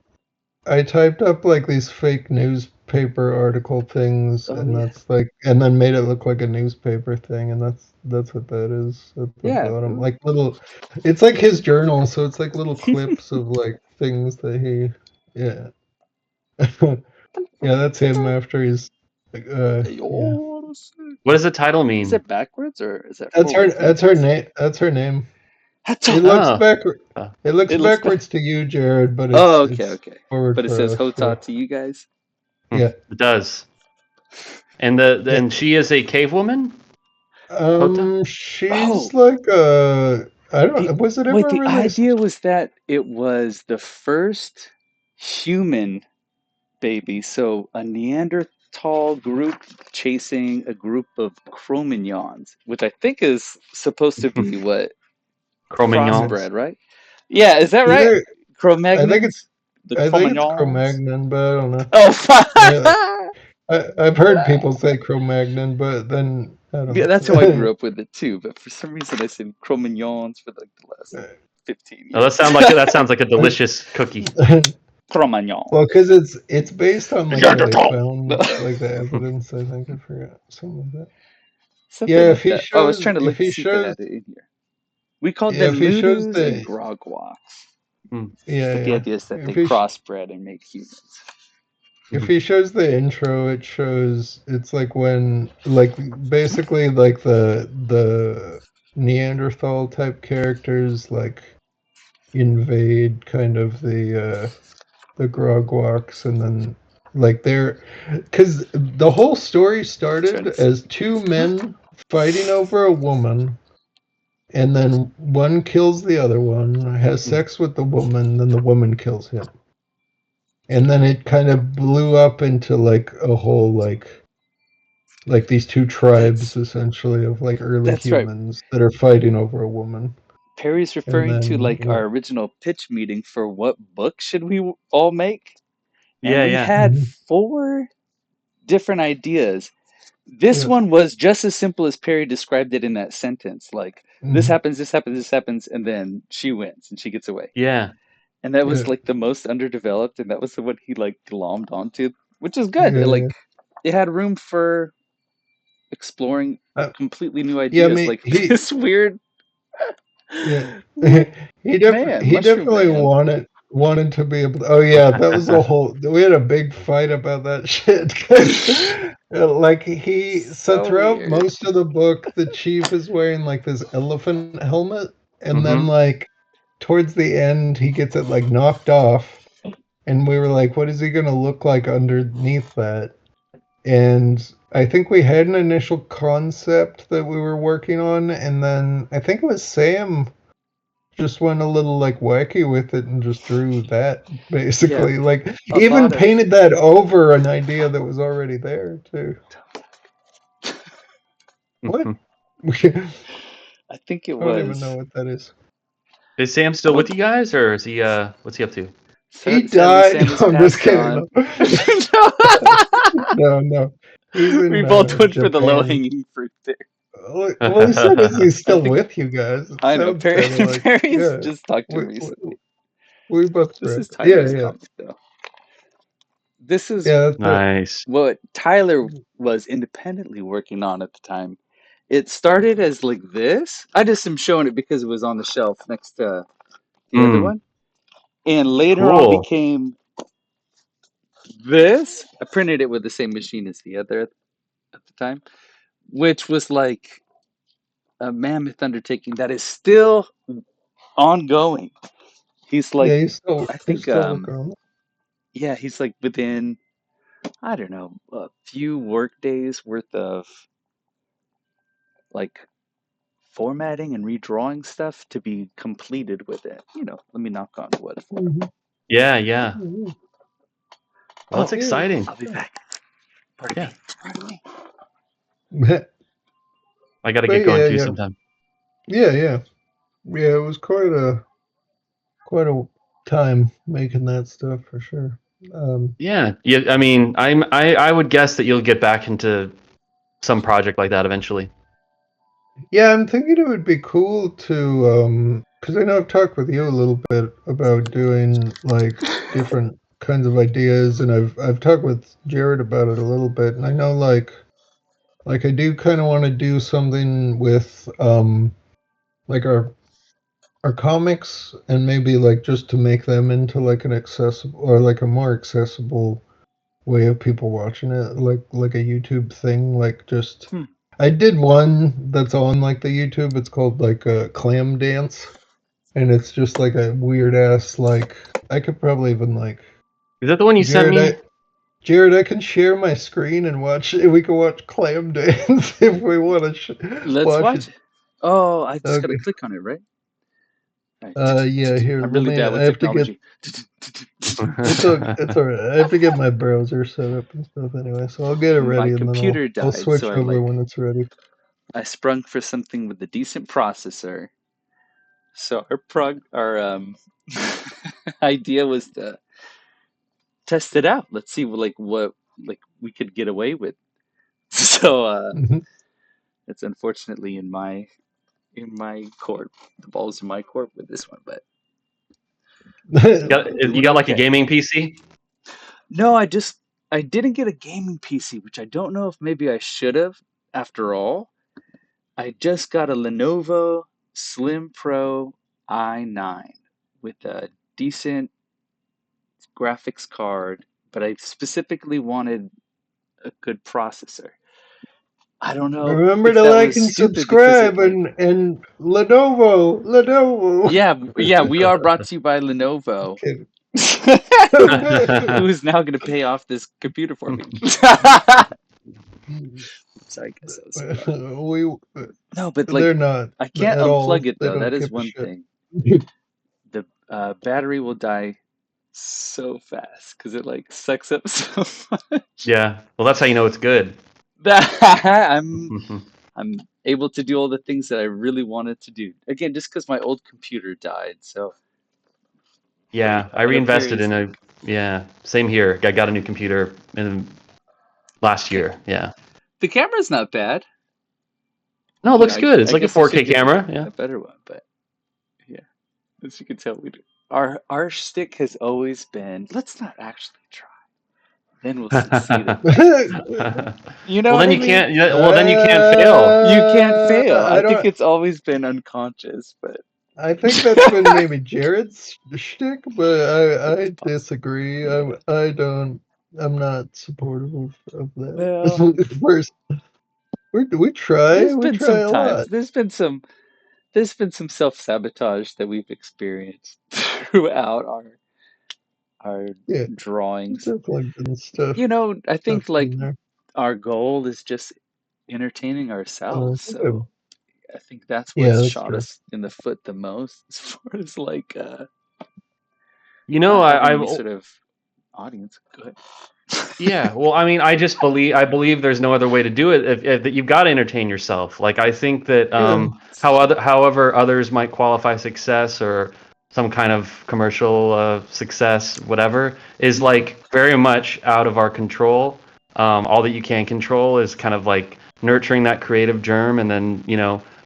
I typed up like these fake newspaper article things, Oh and yeah, that's like, and then made it look like a newspaper thing, and that's what that is at the yeah. bottom. Like little, it's like his journal, so it's like little clips of like things that he, yeah, yeah, that's him after he's, yeah, What does the title Is mean? it backwards or is it forwards? that's her name. That's her name. That's It all. looks Oh. backward. It looks It looks back. backwards to you, Jared, but Oh, okay, it's okay. forward But it for says us. Yeah. Hota to you guys. Yeah. It does. And Yeah. and she is a cave woman? Hota? She's Oh, like I don't. Was it wait. ever The released? idea was that it was the first human baby. So a Neanderthal group chasing a group of Cro-Magnons, which I think is supposed to be what Cro-Magnons? crossbred, right? Yeah, is that right? Either I think Cro-Magnons, it's the I think it's Cro-Magnons. Cro-Magnon, but I don't know. Yeah, Oh, I've heard people say Cro-Magnon, but then I don't yeah, that's how I know. grew up with it too. But for some reason, I said Cro-Magnons for like the last like 15 Oh, years. that sounds like a delicious cookie. Well, Cro-Magnons. because it's based on like where they No. found like the evidence. I think I forgot some of that. Something Yeah, like that. Oh, I was trying to look to see if it had it in here. We called yeah, them if he shows Moodus and the Grogwalks. Mm. But the yeah, idea is that they if he crossbred and make humans. if he shows the intro, it shows it's like when like basically like the Neanderthal type characters like invade kind of the Grogwalks, and then like they're because the whole story Trying started to see. as two men fighting over a woman, and then one kills the other one, has sex with the woman, then the woman kills him. And then it kind of blew up into like a whole like these two tribes That's essentially of like early that's right. humans that are fighting over a woman. Perry's And referring to then like our original pitch meeting for what book should we all make, and Yeah, we yeah. had Mhm. 4 different ideas. This Yeah. one was just as simple as Perry described it in that sentence. Like this Mhm. happens, this happens, this happens, and then she wins and she gets away. Yeah. And that was Yeah. like the most underdeveloped, and that was the one he like glommed onto, which is good. Yeah. It had room for exploring Uh, completely new yeah, I ideas, mean like this weird yeah. what He man, he mushroom definitely man. wanted wanted to be able to, oh yeah, that was a whole, we had a big fight about that shit, because like so So throughout weird. most of the book, the chief is wearing like this elephant helmet, and then Mhm. like towards the end he gets it like knocked off, and we were like, what is he gonna look like underneath that? And I think we had an initial concept that we were working on, and then I think it was Sam just went a little like wacky with it and just drew that basically. Yeah, Like a even lot of. painted that over an idea that was already there too. What? I I think it don't even know was. what that is. Is Sam still Well, with you guys, or is he? What's he up to? He sadly, died. Sam has No, I'm just passed kidding. on. No, no. He's We in both went for the low Japan. hanging fruit there. Well, he said, "Is he I still think with you guys?" It I know. sounds kind of like, Perry's yeah. just talked to We, him recently. we both This is correct. Yeah, Tyler's yeah, comic, though. This is yeah. That's it. Nice. what Tyler was independently working on at the time. It started as like this. I just am showing it because it was on the shelf next to the other Mm, one. And later on cool. became this. I printed it with the same machine as the other at the time, which was like a mammoth undertaking that is still ongoing. He's like, Yeah, I he's think, still working on it. yeah, he's like within, I don't know, a few work days worth of like formatting and redrawing stuff to be completed with it. Let me knock on wood for him. Mm-hmm. Yeah, yeah. Mm-hmm. Well, that's Oh, Yeah. exciting. I'll be back. Pardon Yeah, me. Pardon me. I got to But get going yeah, too yeah, sometime. yeah. It was quite a time making that stuff for sure. Yeah, yeah. I mean, I would guess that you'll get back into some project like that eventually. Yeah, I'm thinking it would be cool to because I know I've talked with you a little bit about doing like different kinds of ideas, and I've talked with Jared about it a little bit, and I know like I do kind of want to do something with like our comics, and maybe like just to make them into like an accessible or like a more accessible way of people watching it, like a YouTube thing. Like just Hmm. I did one that's on like the YouTube. It's called like a clam dance, and it's just like a weird ass like I could probably even like Is that the one you sent Jared. me? Jared, I can share my screen and watch. We can watch clam dance if we want to Let's watch it. watch it. Oh, I just got to Okay. click on it, right? All right. Yeah. Here, I'm let really me. bad with I have to get. technology. It's all right. I have to get my browser set up and stuff anyway. So I'll get it My ready, and then computer I'll died, so switch over when it's ready. I sprung for something with a decent processor. So our idea was to test it out. Let's see what we could get away with. So Mhm. it's unfortunately in my court. The ball's in my court with this one, but You doing got like a okay. gaming PC? No, I didn't get a gaming PC, which I don't know if maybe I should have after all. I just got a Lenovo Slim Pro i9 with a decent graphics card, but I specifically wanted a good processor. I don't know Remember if to that like was and stupid because it subscribe like and Lenovo. yeah, we are brought to you by Lenovo, Okay. who is now going to pay off this computer for me. So I guess that was fun. we No, but they're like not I can't at all. unplug it They though. That don't is give a one shit. thing. The battery will die so fast because it like sucks up so much. Yeah. Well, that's how you know it's good. That I'm able to do all the things that I really wanted to do. Again, just because my old computer died. So Yeah, I I know reinvested Perry's. in a. Yeah, same here. I got a new computer in last Okay, year. Yeah. the camera's not bad. No, it looks good. It's I like a guess I should 4K get camera. Yeah. a better one, but yeah, as you can tell, we do. Our stick has always been. Let's not actually try. Then we'll succeed at this. You know Well, what then I you mean? can't. Well, then you can't fail. You can't fail. I I think don't. it's always been unconscious, but. I think that's been maybe Jared's shtick, but I disagree. I don't. I'm not supportive of Well, that. First, we try a lot. There's been some self-sabotage that we've experienced throughout our Yeah, there's drawings. definitely been stuff I think like in there. our goal is just entertaining ourselves. I think So I think that's yeah, what's that's shot true. us in the foot the most as far as like You know, not having any I sort of audience. Go ahead. Yeah, well, I mean, I believe there's no other way to do it. If that you've got to entertain yourself. Like I think that Yeah, however others might qualify success or some kind of commercial success, whatever, is like very much out of our control. All that you can control is kind of like nurturing that creative germ and then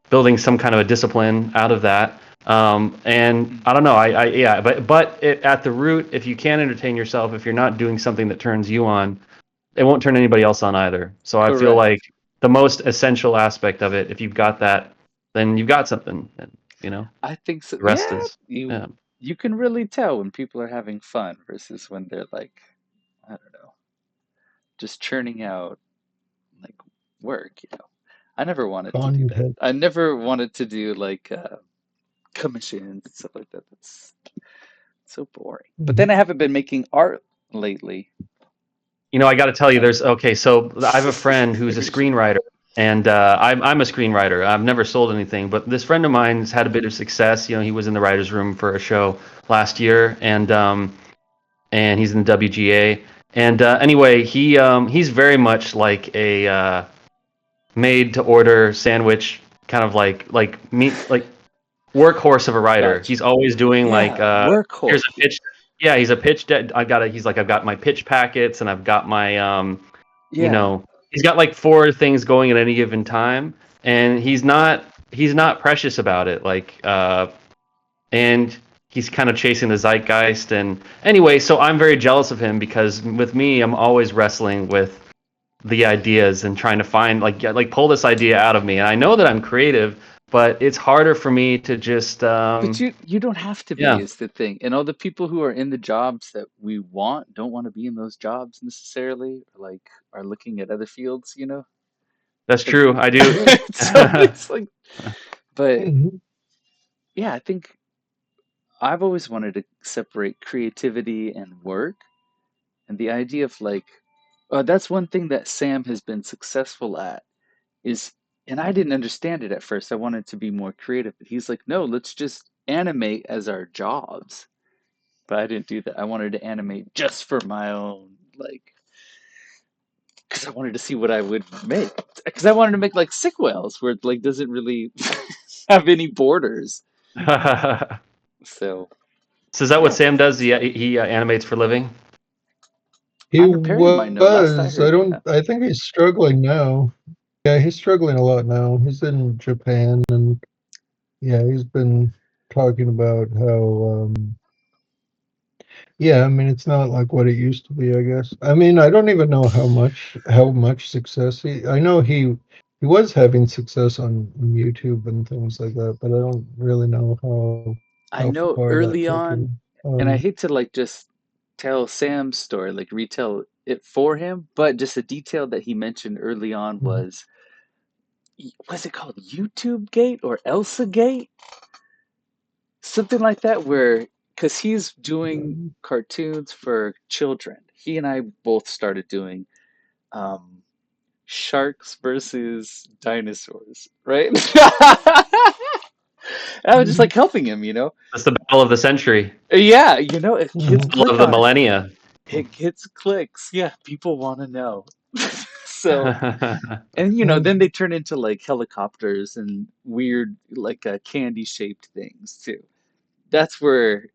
building some kind of a discipline out of that. And I don't know, yeah, but at the root, if you can't entertain yourself, if you're not doing something that turns you on, it won't turn anybody else on either. So I feel Correct. like the most essential aspect of it, if you've got that, then you've got something. And, I think so. the rest Yeah, is, yeah, you can really tell when people are having fun versus when they're like, I don't know, just churning out like work. I never wanted to do that. content. I never wanted to do like commissions and stuff like that. That's so boring. But then I haven't been making art lately. I got to tell you, Uh, okay. So I have a friend who's a screenwriter, and I'm a screenwriter. I've never sold anything, but this friend of mine's had a bit of success. He was in the writers' room for a show last year, and he's in the WGA. And anyway, he's very much like a made to order sandwich, kind of like meat, like workhorse of a writer. Gotcha. He's always doing like Yeah, here's workhorse. a pitch. Yeah, he's a pitch deck. He's like, I've got my pitch packets and I've got my you Yeah. know, he's got like four things going at any given time, and he's not precious about it. Like and he's kind of chasing the zeitgeist. And anyway, so I'm very jealous of him because with me, I'm always wrestling with the ideas and trying to find like pull this idea out of me. And I know that I'm creative, but it's harder for me to just But you don't have to be yeah, is the thing. And all the people who are in the jobs that we want don't want to be in those jobs necessarily, or like are looking at other fields. that's Like true. I do. so it's like but Mhm. yeah, I think I've always wanted to separate creativity and work. And the idea of like, that's one thing that Sam has been successful at is, and I didn't understand it at first. I wanted to be more creative, but he's like, no, let's just animate as our jobs. But I didn't do that. I wanted to animate just for my own, like, because I wanted to see what I would make. Because I wanted to make like Sick Whales, where it like doesn't really have any borders. So So is that what yeah, Sam does? He animates for a living? He I'm a Perry might know. Last I was. I heard, don't. yeah. I think he's struggling now. Yeah, he's struggling a lot now. He's in Japan, and yeah, he's been talking about how. Yeah, I mean, it's not like what it used to be, I guess. I mean, I don't even know how much success he. I know he was having success on YouTube and things like that, but I don't really know I how know far that early took on, him. and I hate to like just tell Sam's story, like retell it for him, but just a detail that he mentioned early on Mhm. was it called YouTube Gate or Elsa Gate? Something like that, where, because he's doing cartoons for children. He and I both started doing um, sharks versus dinosaurs, right? I was just like helping him. That's the battle of the century, Yeah, kids Mhm. battle click of the on it. millennia. It gets clicks. Yeah, people want to know. So, and Mhm. then they turn into like helicopters and weird, like candy shaped things too. That's where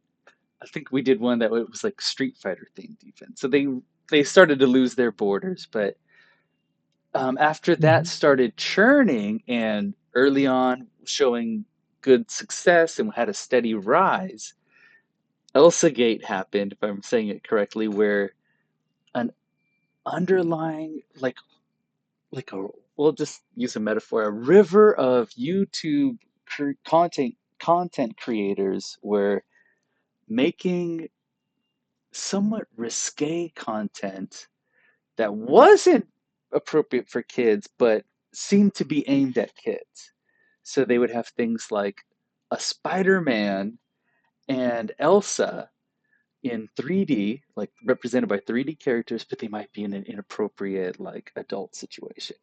I think we did one that was like Street Fighter themed even. So they started to lose their borders, but after that Mhm. started churning and early on showing good success and had a steady rise, Elsa Gate happened, if I'm saying it correctly, where an underlying like we'll just use a metaphor, a river of YouTube content content creators were making somewhat risque content that wasn't appropriate for kids, but seemed to be aimed at kids. So they would have things like a Spider-Man and Elsa in 3D, like represented by 3D characters, but they might be in an inappropriate, like adult situation.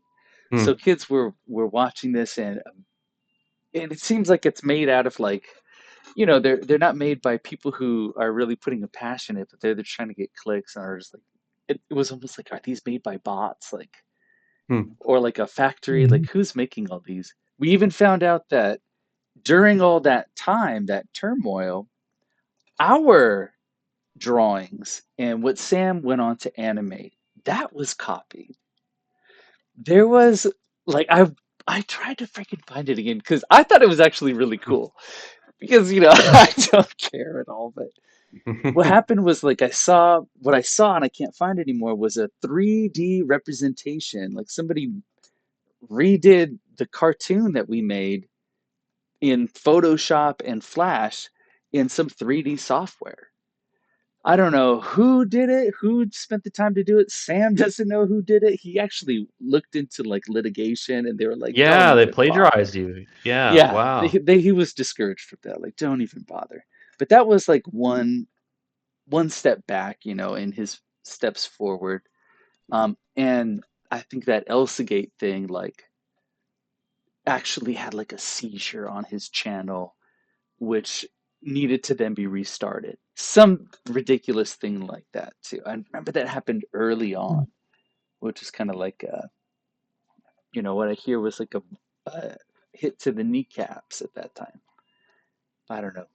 So kids were watching this, and it seems like it's made out of like, they're not made by people who are really putting a passion in it, but they're trying to get clicks and are just like, it was almost like, are these made by bots, like, or like a factory? Like, who's making all these? We even found out that during all that time, that turmoil, our drawings and what Sam went on to animate, that was copied. There was like I tried to freaking find it again because I thought it was actually really cool. Because I don't care at all, but what happened was like what I saw and I can't find anymore was a 3D representation. Like somebody redid the cartoon that we made in Photoshop and Flash in some 3D software. I don't know who did it, who spent the time to do it. Sam doesn't know who did it. He actually looked into like litigation and they were like, don't Yeah, they even bother. plagiarized you. Yeah, Yeah, wow. he was discouraged from that. Like, don't even bother. But that was like one step back, in his steps forward. And I think that Elsagate thing like actually had like a seizure on his channel, which needed to then be restarted. Some ridiculous thing like that too. I remember that happened early on, which is kind of like what I hear was like a hit to the kneecaps at that time. I don't know.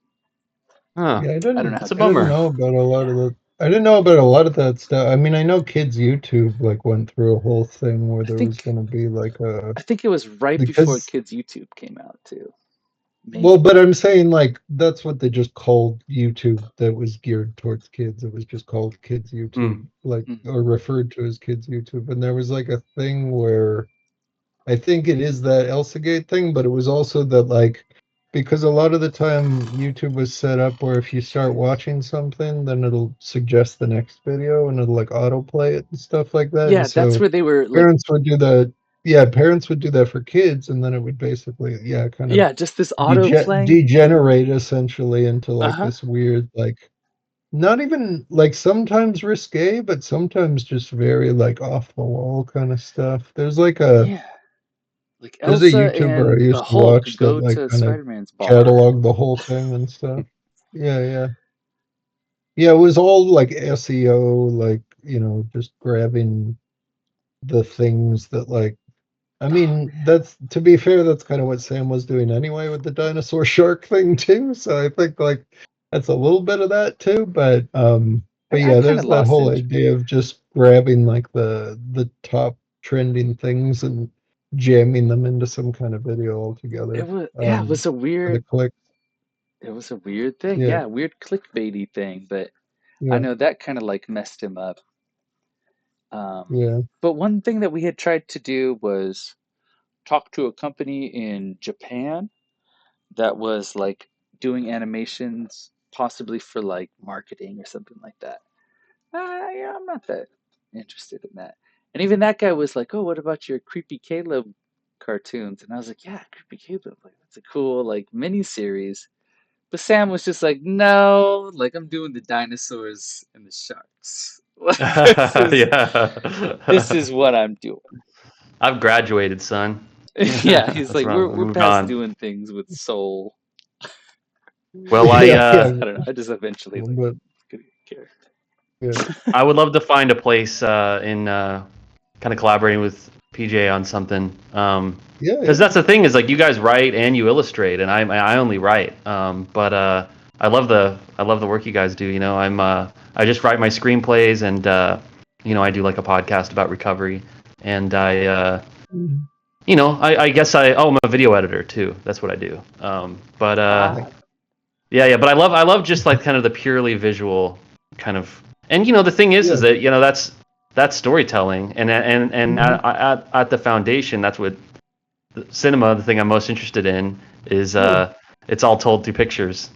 Huh. Yeah, I don't know how That's a I didn't bummer. know about a lot yeah. of the. I didn't know about a lot of that stuff. I mean, I know kids YouTube like went through a whole thing where I there was think going to be like a I think it was right before because Kids YouTube came out too. well, Maybe. but I'm saying like that's what they just called YouTube that was geared towards kids. It was just called Kids YouTube, like Hmm. or referred to as Kids YouTube. And there was like a thing where I think it is that Elsagate thing, but it was also that like because a lot of the time YouTube was set up where if you start watching something, then it'll suggest the next video and it'll like autoplay it and stuff like that. And Yeah, that's so where they were like, parents would do that. Yeah, parents would do that for kids, and then it would basically, yeah, kind of yeah, just this autoplay. degenerate essentially into like Uh-huh. this weird, like not even like sometimes risque, but sometimes just very like off the wall kind of stuff. Yeah. Like There's a Elsa YouTuber and I the used to Hulk watch that go like to kind of Spider-Man's bar. cataloged the whole thing and stuff. Yeah, yeah. Yeah, it was all like SEO, like, just grabbing the things that like I Oh mean, man. that's to be fair, that's kind of what Sam was doing anyway with the dinosaur shark thing too. So I think like that's a little bit of that too. But I yeah, kind of there's that lost whole interest. idea of just grabbing like the top trending things and jamming them into some kind of video It altogether. was yeah, For the click. it was a weird thing. Yeah, Yeah, weird clickbaity thing, but I yeah, know that kind of like messed him up. Um, yeah. but one thing that we had tried to do was talk to a company in Japan that was like doing animations possibly for like marketing or something like that. Yeah, I'm not that interested in that. And even that guy was like, "Oh, what about your Creepy Caleb cartoons?" And I was like, "Yeah, Creepy Caleb, like that's a cool like mini series." But Sam was just like, "No, like I'm doing the dinosaurs and the sharks. Like this Yeah. is what I'm doing." I've graduated, son. Yeah, he's That's like, right. "We're Moved past on. doing things with soul." Well, Yeah, yeah. I don't know. I just eventually like But couldn't care. yeah. I would love to find a place in kind of collaborating with PJ on something. Yeah, Because yeah. that's the thing is like you guys write and you illustrate, and I only write. But I love the work you guys do. I just write my screenplays, and I do like a podcast about recovery, and Mhm. I guess I'm a video editor too. That's what I do. But Nice. yeah, but I love just like kind of the purely visual kind of, and the thing is Yeah. that that's storytelling, and Mhm. at the foundation, that's what cinema. The thing I'm most interested in is Yeah. it's all told through pictures.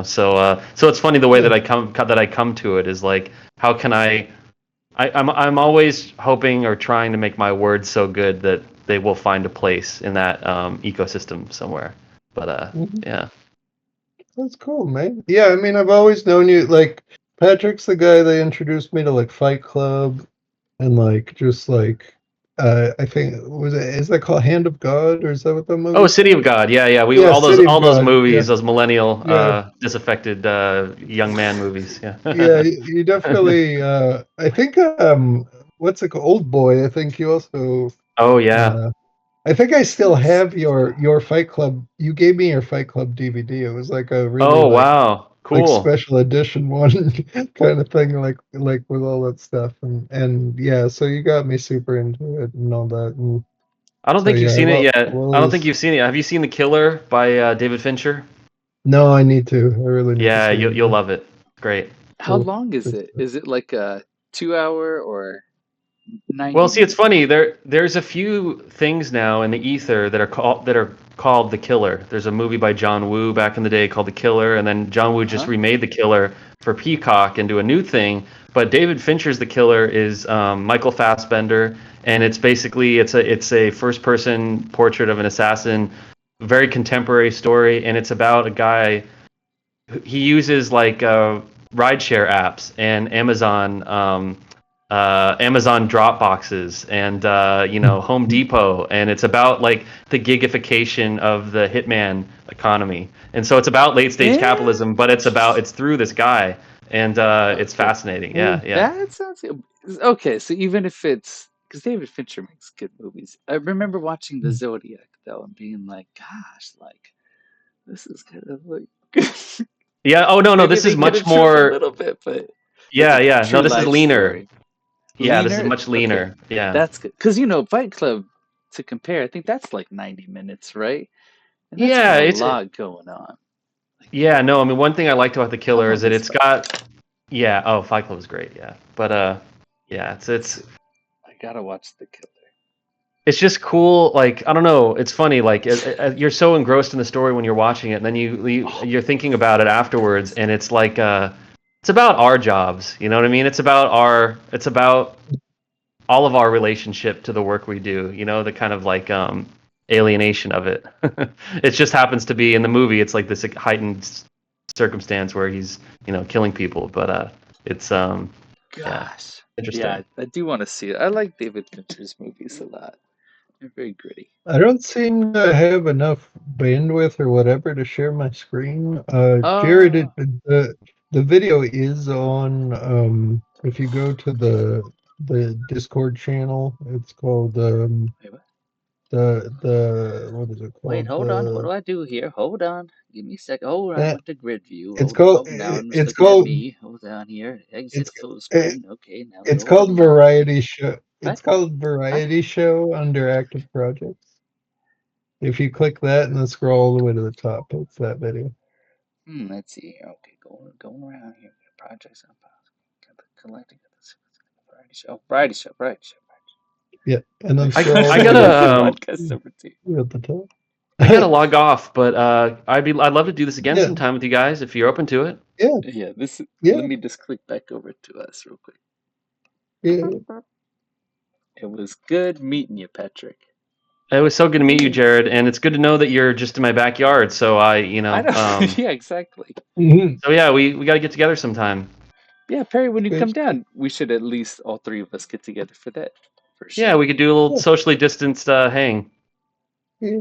So it's funny the way that I come to it is like, how can I'm always hoping or trying to make my words so good that they will find a place in that ecosystem somewhere. But yeah. That's cool, man. Yeah, I mean, I've always known you. Like, Patrick's the guy that introduced me to like Fight Club, and like just like, I think is that called Hand of God, or is that what the movie? Oh, City of God. Yeah. We Yeah, all City of those God. movies, Yeah. those millennial Yeah. disaffected young man movies. Yeah. Yeah, you definitely. I think what's it called? Old Boy. I think you also. Oh yeah. I think I still Nice. have your Fight Club. You gave me your Fight Club DVD. It was like a really Oh wow. like Cool. special edition one kind of thing, like with all that stuff, and yeah. So you got me super into it and all that. And I don't so think you've yeah, seen it yet. I don't think always. you've seen it. Have you seen The Killer by David Fincher? No, I need to. I really need to Yeah, see it you'll again. love it. Great. How Cool. long is Good it? stuff. Is it like a 2 hour or Well, 90 see, it's minutes? funny. There's a few things now in the ether that are called The Killer. There's a movie by John Woo back in the day called The Killer, and then John Woo just Uh-huh. remade The Killer for Peacock into a new thing. But David Fincher's The Killer is Michael Fassbender, and it's basically it's a first person portrait of an assassin, very contemporary story, and it's about a guy. He uses like rideshare apps and Amazon drop boxes and Home Depot, and it's about like the gigification of the hitman economy. And so it's about late stage capitalism, but it's through this guy, and it's Okay. fascinating. Yeah. That sounds good. Okay. So even if it's because David Fincher makes good movies, I remember watching The Zodiac though and being like, gosh, like this is kind of like Yeah. Oh no, maybe this they is get much into it a more. little bit, but like Yeah, a yeah. No, true this is life leaner. story. Yeah, this is Leaner? much Okay. leaner. Yeah. That's good. Because Fight Club to compare, I think that's like 90 minutes, right? And that's got Yeah, a it's lot going on. Like, yeah. No, I mean, one thing I liked about The how Killer is long that is it's Fight Club? got. Yeah. Oh, Fight Club is great. Yeah, but yeah, it's I gotta watch The Killer. it's just cool. Like, I don't know, it's funny, like you're so engrossed in the story when you're watching it, and then you're thinking about it afterwards, and it's like it's about our jobs, you know what I mean? It's about all of our relationship to the work we do, the kind of like alienation of it. It just happens to be in the movie, it's like this heightened circumstance where he's killing people, but it's yeah, Gosh. Yeah, interesting. I do want to see it. I like David Fincher's movies a lot. They're very gritty. I don't seem to have enough bandwidth or whatever to share my screen. Jared, Oh, the video is on. If you go to the Discord channel, it's called wait, what? the what is it Wait, called? hold on. What do I do here? Hold on. Give me a second. Hold on. I Eh, went to grid view. it's Hold on. called Hold down. It's it's looking at called me. Hold down here. it's Exit full eh, screen. Okay, now it's go over called here. Variety Show. What? It's called What? Variety Show under Active Projects. If you click that and then scroll all the way to the top, it's that video. Let's see here. Okay, going around here. Projects on collecting variety show. Variety show. Variety show. Yeah, and then I, scroll all I the way gotta Podcast number 2. at the top. I gotta log off, but I'd love to do this again Yeah, sometime with you guys if you're open to it. yeah, Yeah, this. yeah, Let me just click back over to us real quick. yeah. It was good meeting you, Patrick. It was so good to meet you, Jared, and it's good to know that you're just in my backyard. So I know. Yeah, exactly. Mhm. so yeah, we got to get together sometime. Yeah, Perry, when you Good come stuff. down, we should at least all three of us get together for that, for Yeah, sure. we could do a little Yeah, socially distanced hang. yeah.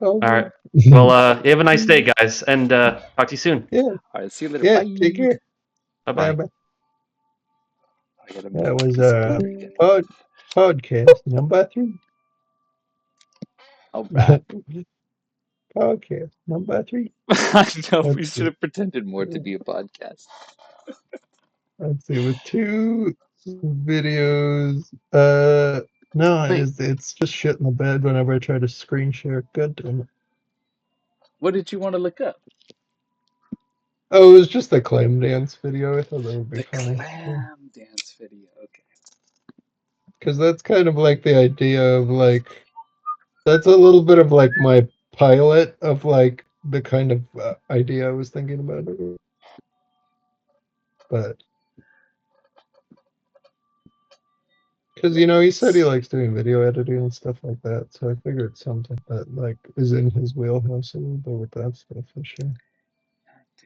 All All right. good. Well, you have a nice day, guys, and talk to you soon. Yeah, All right, see you later. yeah. Bye. Take care. Bye Bye bye. bye. I gotta That make was this blurry again. podcast number 3. All right. Podcast number 3. I know we Let's should see. have pretended more to be a podcast. Let's see. With 2 videos. No, Wait, it's just shit in the bed whenever I try to screen share. God damn it. what did you want to look up? Oh, it was just a claim dance video. I thought that would be The funny. clam dance video. Okay. Because that's kind of like the idea of like, that's a little bit of like my pilot of like the kind of idea I was thinking about it. But because he said he likes doing video editing and stuff like that, so I figured something that like is in his wheelhouse a little bit with that stuff for sure.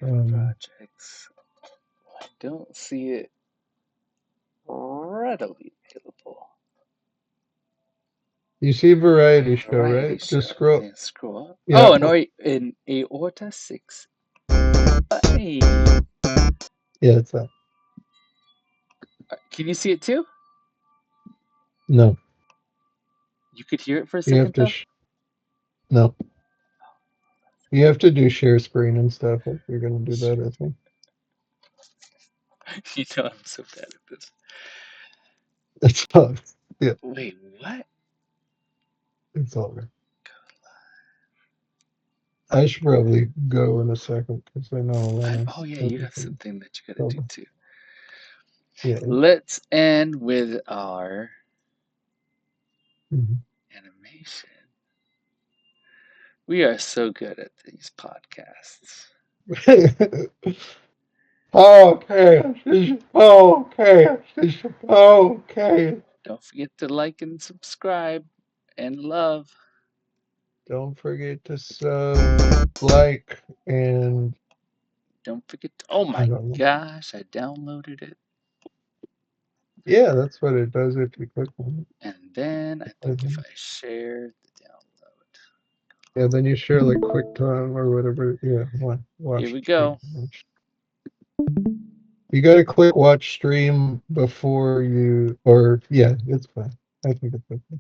Projects. I don't see it readily available. You see variety show, Variety right? show. Just scroll. Yeah, scroll up. Yeah. Oh, an Aorta 6. Hey. Yeah, it's that. Can you see it too? No. You could hear it for a You have second, to. though? No. You have to do share screen and stuff if you're gonna do that, I think. You know I'm so bad at this. It's all. Yeah, Wait, what? it's all right. I should probably go in a second because I know Elena's. Oh, yeah, you got something that you gotta do too. Yeah. Let's end with our Mhm. animation. We are so good at these podcasts. Okay. Okay. Don't forget to like and subscribe and love. Don't forget to sub, like, and Don't forget to, oh my gosh, I downloaded it. yeah, that's what it does if you click on it. And then I think if I share the download. Yeah, then you share like QuickTime or whatever. Yeah, watch. Here we go. You gotta click watch stream before you, or yeah, it's fine. I think it's okay.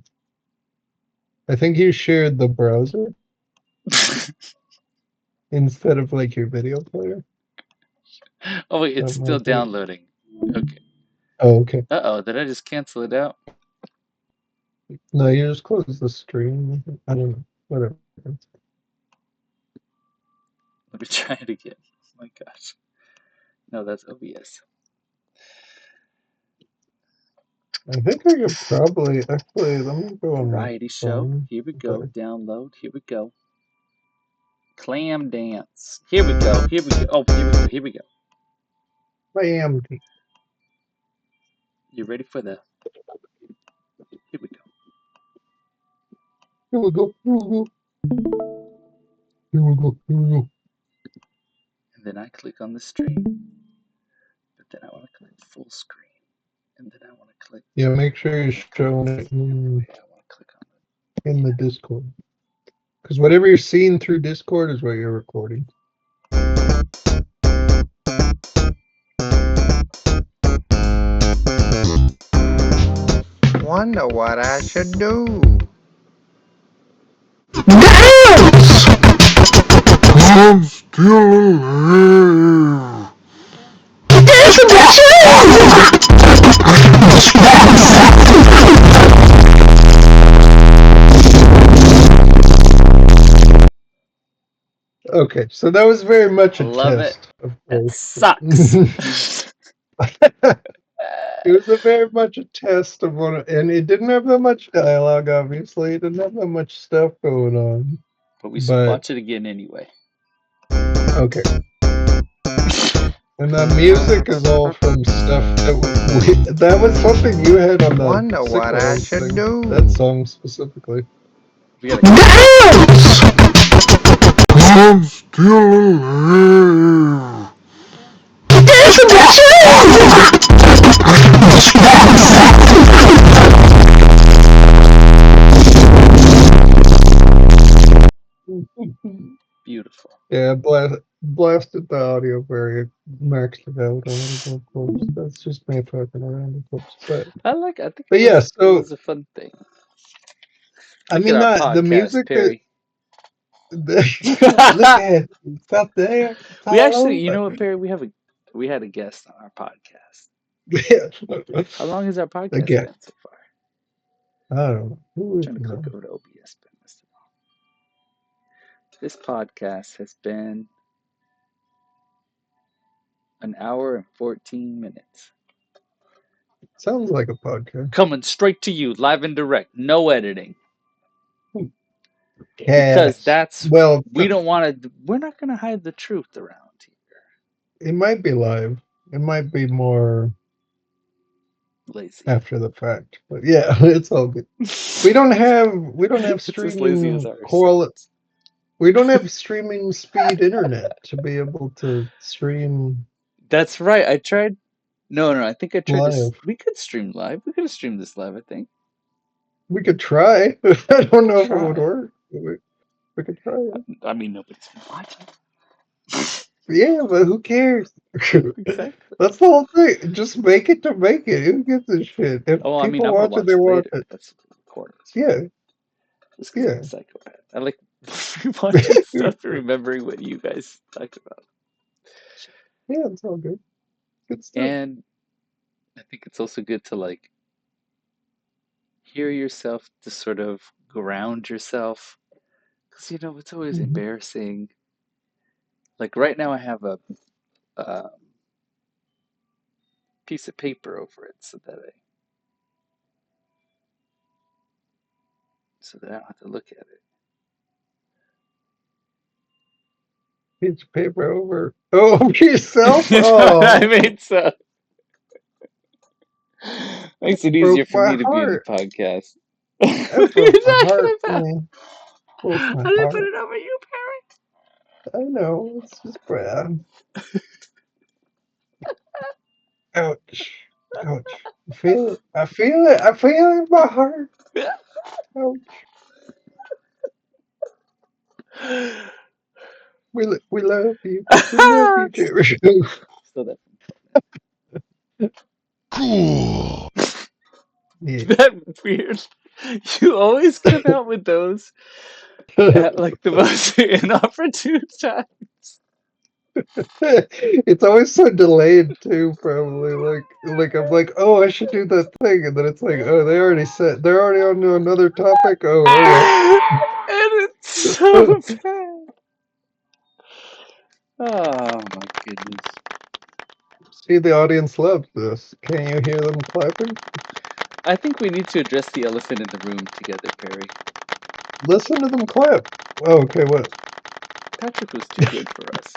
I think you shared the browser instead of like your video player. Oh wait, it's still downloading. Okay. Oh, okay. Uh-oh, did I just cancel it out? No, you just close the stream. I don't know. Whatever. Let me try it again. Oh my gosh. No, that's OBS. I think I could probably actually let me go on Variety show. Here we go. Download. Here we go. Clam dance. Here we go. Here we go. Oh, here we go. Here we go. Clam. You ready for the? Here we go. Here we go. Here we go. Here we go. Here we go. And then I click on the stream. But then I want to click full screen. And then I want to click. Yeah, make sure you're showing it in the Discord. Because whatever you're seeing through Discord is what you're recording. Wonder what I should do. I'm still alive. Okay, so that was very much a Love test. It. It sucks. It was very much a test of what, and it didn't have that much dialogue. Obviously, it didn't have that much stuff going on. But we should watch it again anyway. Okay. And the music is all from stuff that was something you had on the Wonder what I should do. That song specifically. I'm still alive. Beautiful. Yeah, blasted the audio very maxed it out on it, of course. That's just me fucking around, of course. But I think it was a fun thing. I mean, at our the podcast, music Perry. Look at it. It's up there. It's We all actually, you over. know what, Perry? We had a guest on our podcast. How long has our podcast been so far? I don't know. I'm trying to click over to OBS. This podcast has been an hour and 14 minutes. Sounds like a podcast. Coming straight to you, live and direct, no editing. Because Cats. that's Well, we don't want to. We're not going to hide the truth around here. it might be live. It might be more Lazy. after the fact, but yeah, it's all good. We don't have It's as lazy as streaming ours. quality. We don't have streaming speed internet to be able to stream That's right. I tried. No, I think I tried to. live. We could stream live. We could have streamed this live, I think. We could try. I don't know if it would Try. work. We could try it. I mean, nobody's been watching. Yeah, but who cares? Exactly. That's the whole thing. Just make it to make it. Who gives a shit? If Oh, I mean, people I'm gonna watch it, watch they it watch later. it. That's recorded. Yeah, Just because I'm yeah. a psychopath. I like watching stuff and remembering what you guys talk about. Yeah, it's all good. Good stuff. And I think it's also good to like hear yourself, to sort of ground yourself, because it's always Mhm. embarrassing. Like right now, I have a piece of paper over it so that I don't have to look at it. Piece of paper over. Oh, yourself? I Oh, made so. Makes it broke easier for my me to be in the heart. podcast. That What are broke you my talking heart, about? man. Broke my I didn't put heart. it over you, I know. It's just ouch. Ouch. I feel it. I feel it. I feel it in my heart. Perry. Ouch. We love you. We love you, Jerry. So that Cool. Yeah. that weird. You always come out with those at like the most inopportune time. It's always so delayed too, probably. Like I'm like, oh, I should do that thing, and then it's like, oh, they're already on to another topic. Oh, And it's so oh bad. Oh my goodness. See, the audience loves this. Can you hear them clapping? I think we need to address the elephant in the room together, Perry. Listen to them clap. Oh, okay, what? Patrick was too good for us.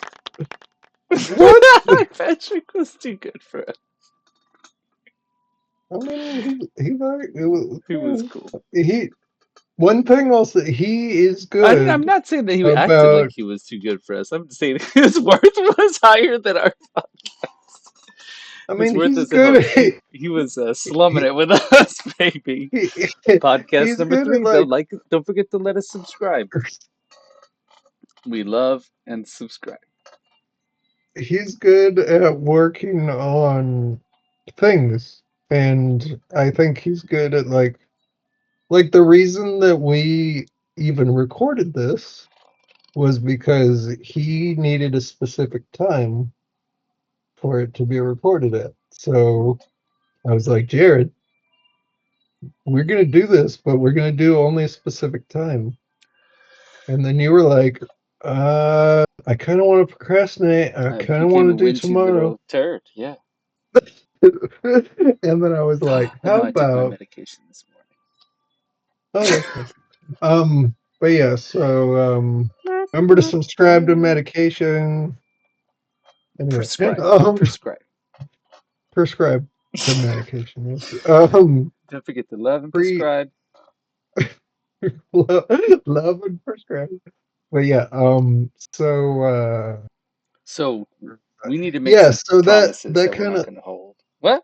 What? Patrick was too good for us. I mean, he like it was, He was cool. he. One thing I'll say, he is I'm good not saying that he acted like about. he was too good for us. I'm just saying his worth was higher than our podcast. I His mean, worth he's as a good. host. He was slumming it with us, baby. He, Podcast he's number good at 3. like. Don't forget to let us subscribe. We love and subscribe. He's good at working on things, and I think he's good at like the reason that we even recorded this was because he needed a specific time for it to be recorded at. So I was like, Jared, we're gonna do this, but we're gonna do only a specific time. And then you were like, I kind of want to procrastinate. I I kind of became want a to do winchy tomorrow. little turd. Yeah. And then I was like, I know how I took my about, medication this oh, that's good. But yeah, so remember to subscribe to morning. medication. Anyway, Prescribe. prescribe the medication. Yes. Don't forget to love and Free prescribe. love and prescribe. But yeah, So we need to make yeah, some so promises that that we're kind not of going to hold. What?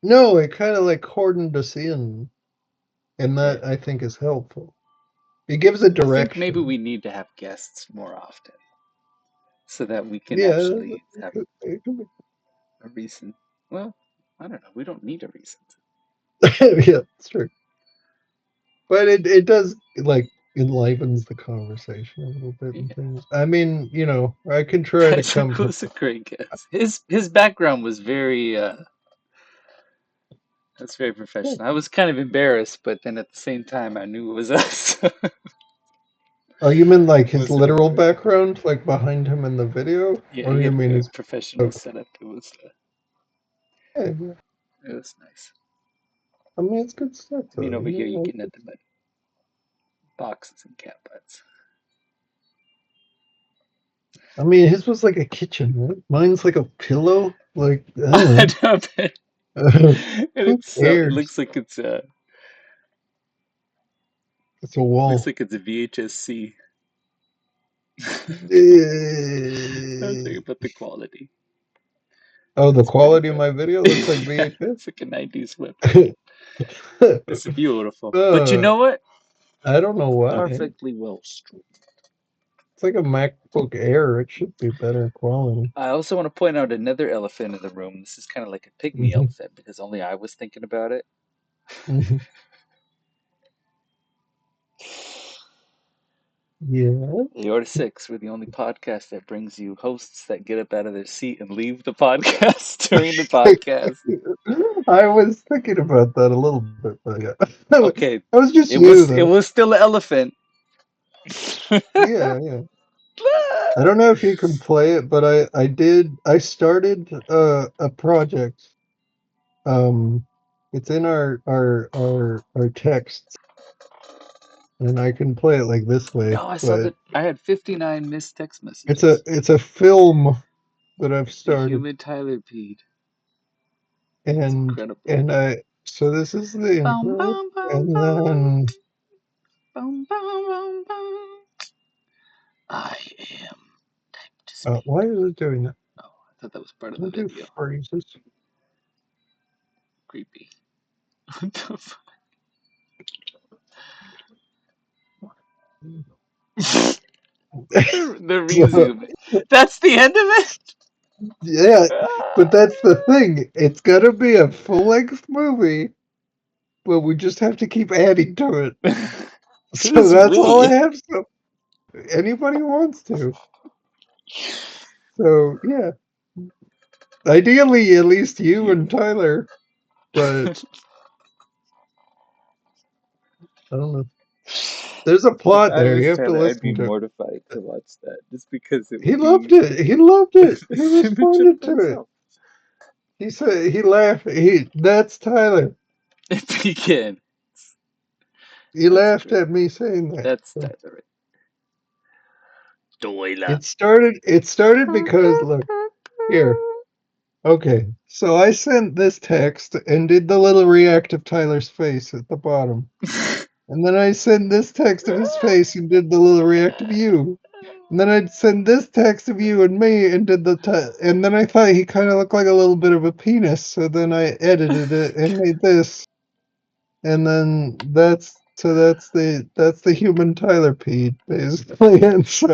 no, it kind of like cordoned us in, and Yeah. that I think is helpful. It gives a I think maybe direction. we need to have guests more often so that we can Yeah, actually have it can be. a reason. Well, I don't know. We don't need a reason. Yeah, it's true. But it does like enlivens the conversation a little bit and Yeah. things. I mean, I can try to come Patrick was a great guest. His background was very that's very professional. I was kind of embarrassed, but then at the same time I knew it was us. Oh, you mean like It his was very literal professional. background, like behind him in the video? Yeah, Or he you had like mean a his professional okay. setup. It was Yeah. it was nice. I mean it's good stuff I mean, though, over here you get nothing but Boxes and cat butts. I mean, his was like a kitchen, right? Mine's like a pillow. Like, I I don't know. know. And Who it cares? looks like it's It's a wall. a VHS-C. I was thinking about the quality. Oh, the It's pretty quality of good. my video looks like It's like a 90s whip. It's beautiful. But you uh, know what? I don't know why. Perfectly well streamed. It's like a MacBook Air. It should be better quality. I also want to point out another elephant in the room. This is kind of like a pygmy Mhm, elephant because only I was thinking about it. mhm. Yeah. Aorta 6, we're the only podcast that brings you hosts that get up out of their seat and leave the podcast during the podcast. I was thinking about that a little bit, but yeah. Okay, That was just you, it though. was still an elephant. Yeah, yeah. I don't know if you can play it, but I started a project. Um, it's in our texts, and I can play it like this way, No, I saw but that I had 59 missed text messages. it's a film that I've The started, human Tyler Pede. It's and incredible. so this is the Bum, intro, bum, bum, and bum. then Bum, bum, bum, bum. I am type to speak. why is it doing that? Oh, I thought that was part of the Don't do video. phrases. Creepy. What the fuck? The So, resume. That's the end of it? yeah, but that's the thing. It's gonna be a full-length movie, but we just have to keep adding to it. So Who's that's all I we? have. So anybody who wants to. So yeah, ideally at least you and Tyler, but I don't know. There's a If plot I there. You was have to Tyler, I'd be listen to it. mortified to watch that just because it He would loved be it. He loved it. He this image of responded to it. myself. He said he laughed. That's Tyler. It began. He That's laughed great. at me saying that. That's So Tyler. Doyla. it started because look, here. Okay. So I sent this text and did the little react of Tyler's face at the bottom. And then I sent this text of his face and did the little react of you. And then I'd send this text of you and me and did and then I thought he kind of looked like a little bit of a penis, so then I edited it and made this. And then that's the human Tyler Pede, basically. And so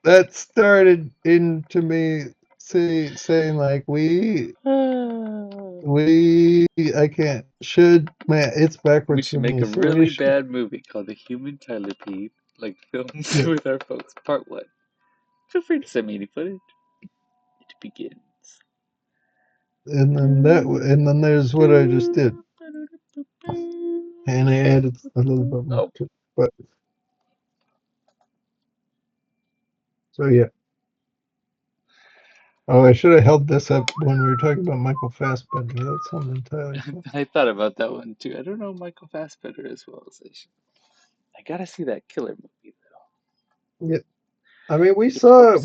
that started into me saying like I can't should man it's We backwards for should make me, a so we really should bad movie called The Human Tyler like films yeah. with our folks. Part 1. Feel free to send me any footage. It begins. And then there's what I just did. And I added a little bit more Oh, to it. But so yeah. Oh, I should have held this up when we were talking about Michael Fassbender. That's something Tyler said. I thought about that one too. I don't know Michael Fassbender as well as I should. I gotta see that killer movie though. Yeah. I mean we Spook.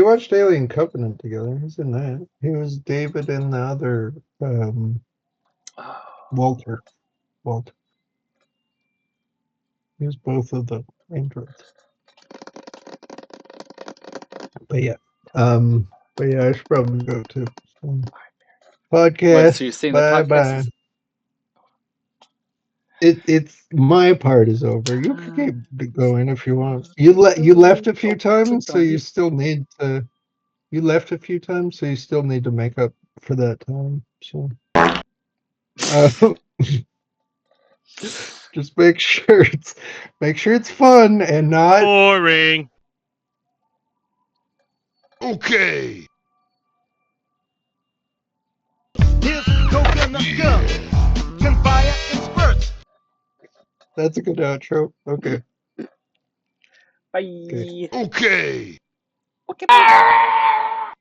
watched Alien Covenant together. He's in that. He was David in the other Oh, Walter. Walter. He was both of the androids. But yeah. But yeah, I should probably go to what? So podcast. you're saying the Bye podcast bye. is It's my part is over. You can time? keep going if you want. You left a few Oh, times, clicked so on you you. still need to. You left a few times, so you still need to make up for that time. So uh, just make sure it's fun and not Boring. Okay. Here's coconut gum. Can fire in spurts. that's a good outro. Okay. Okay. Bye. Okay. Okay, bye.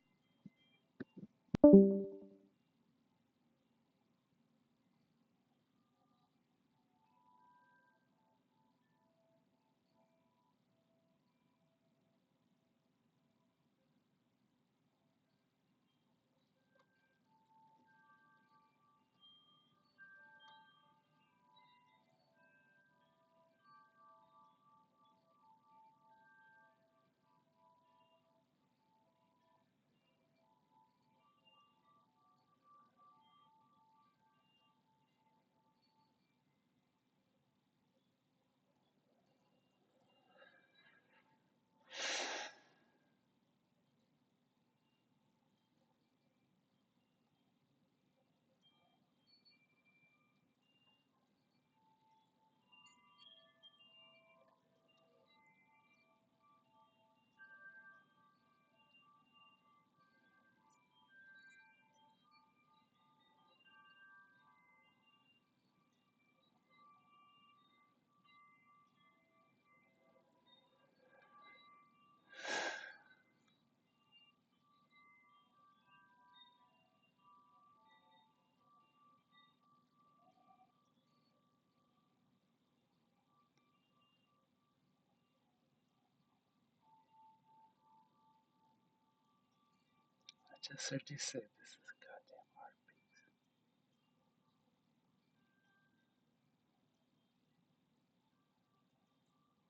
Just heard you say this is a goddamn art piece.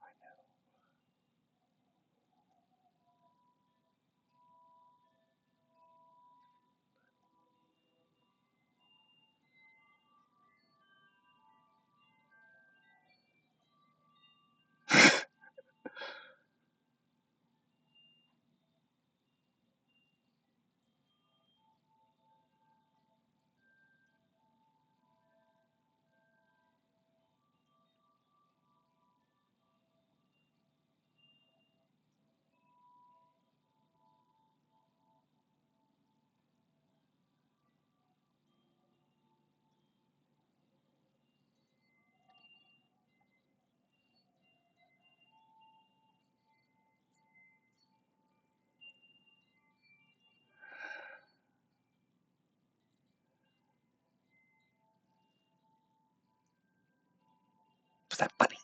I know. Was that funny?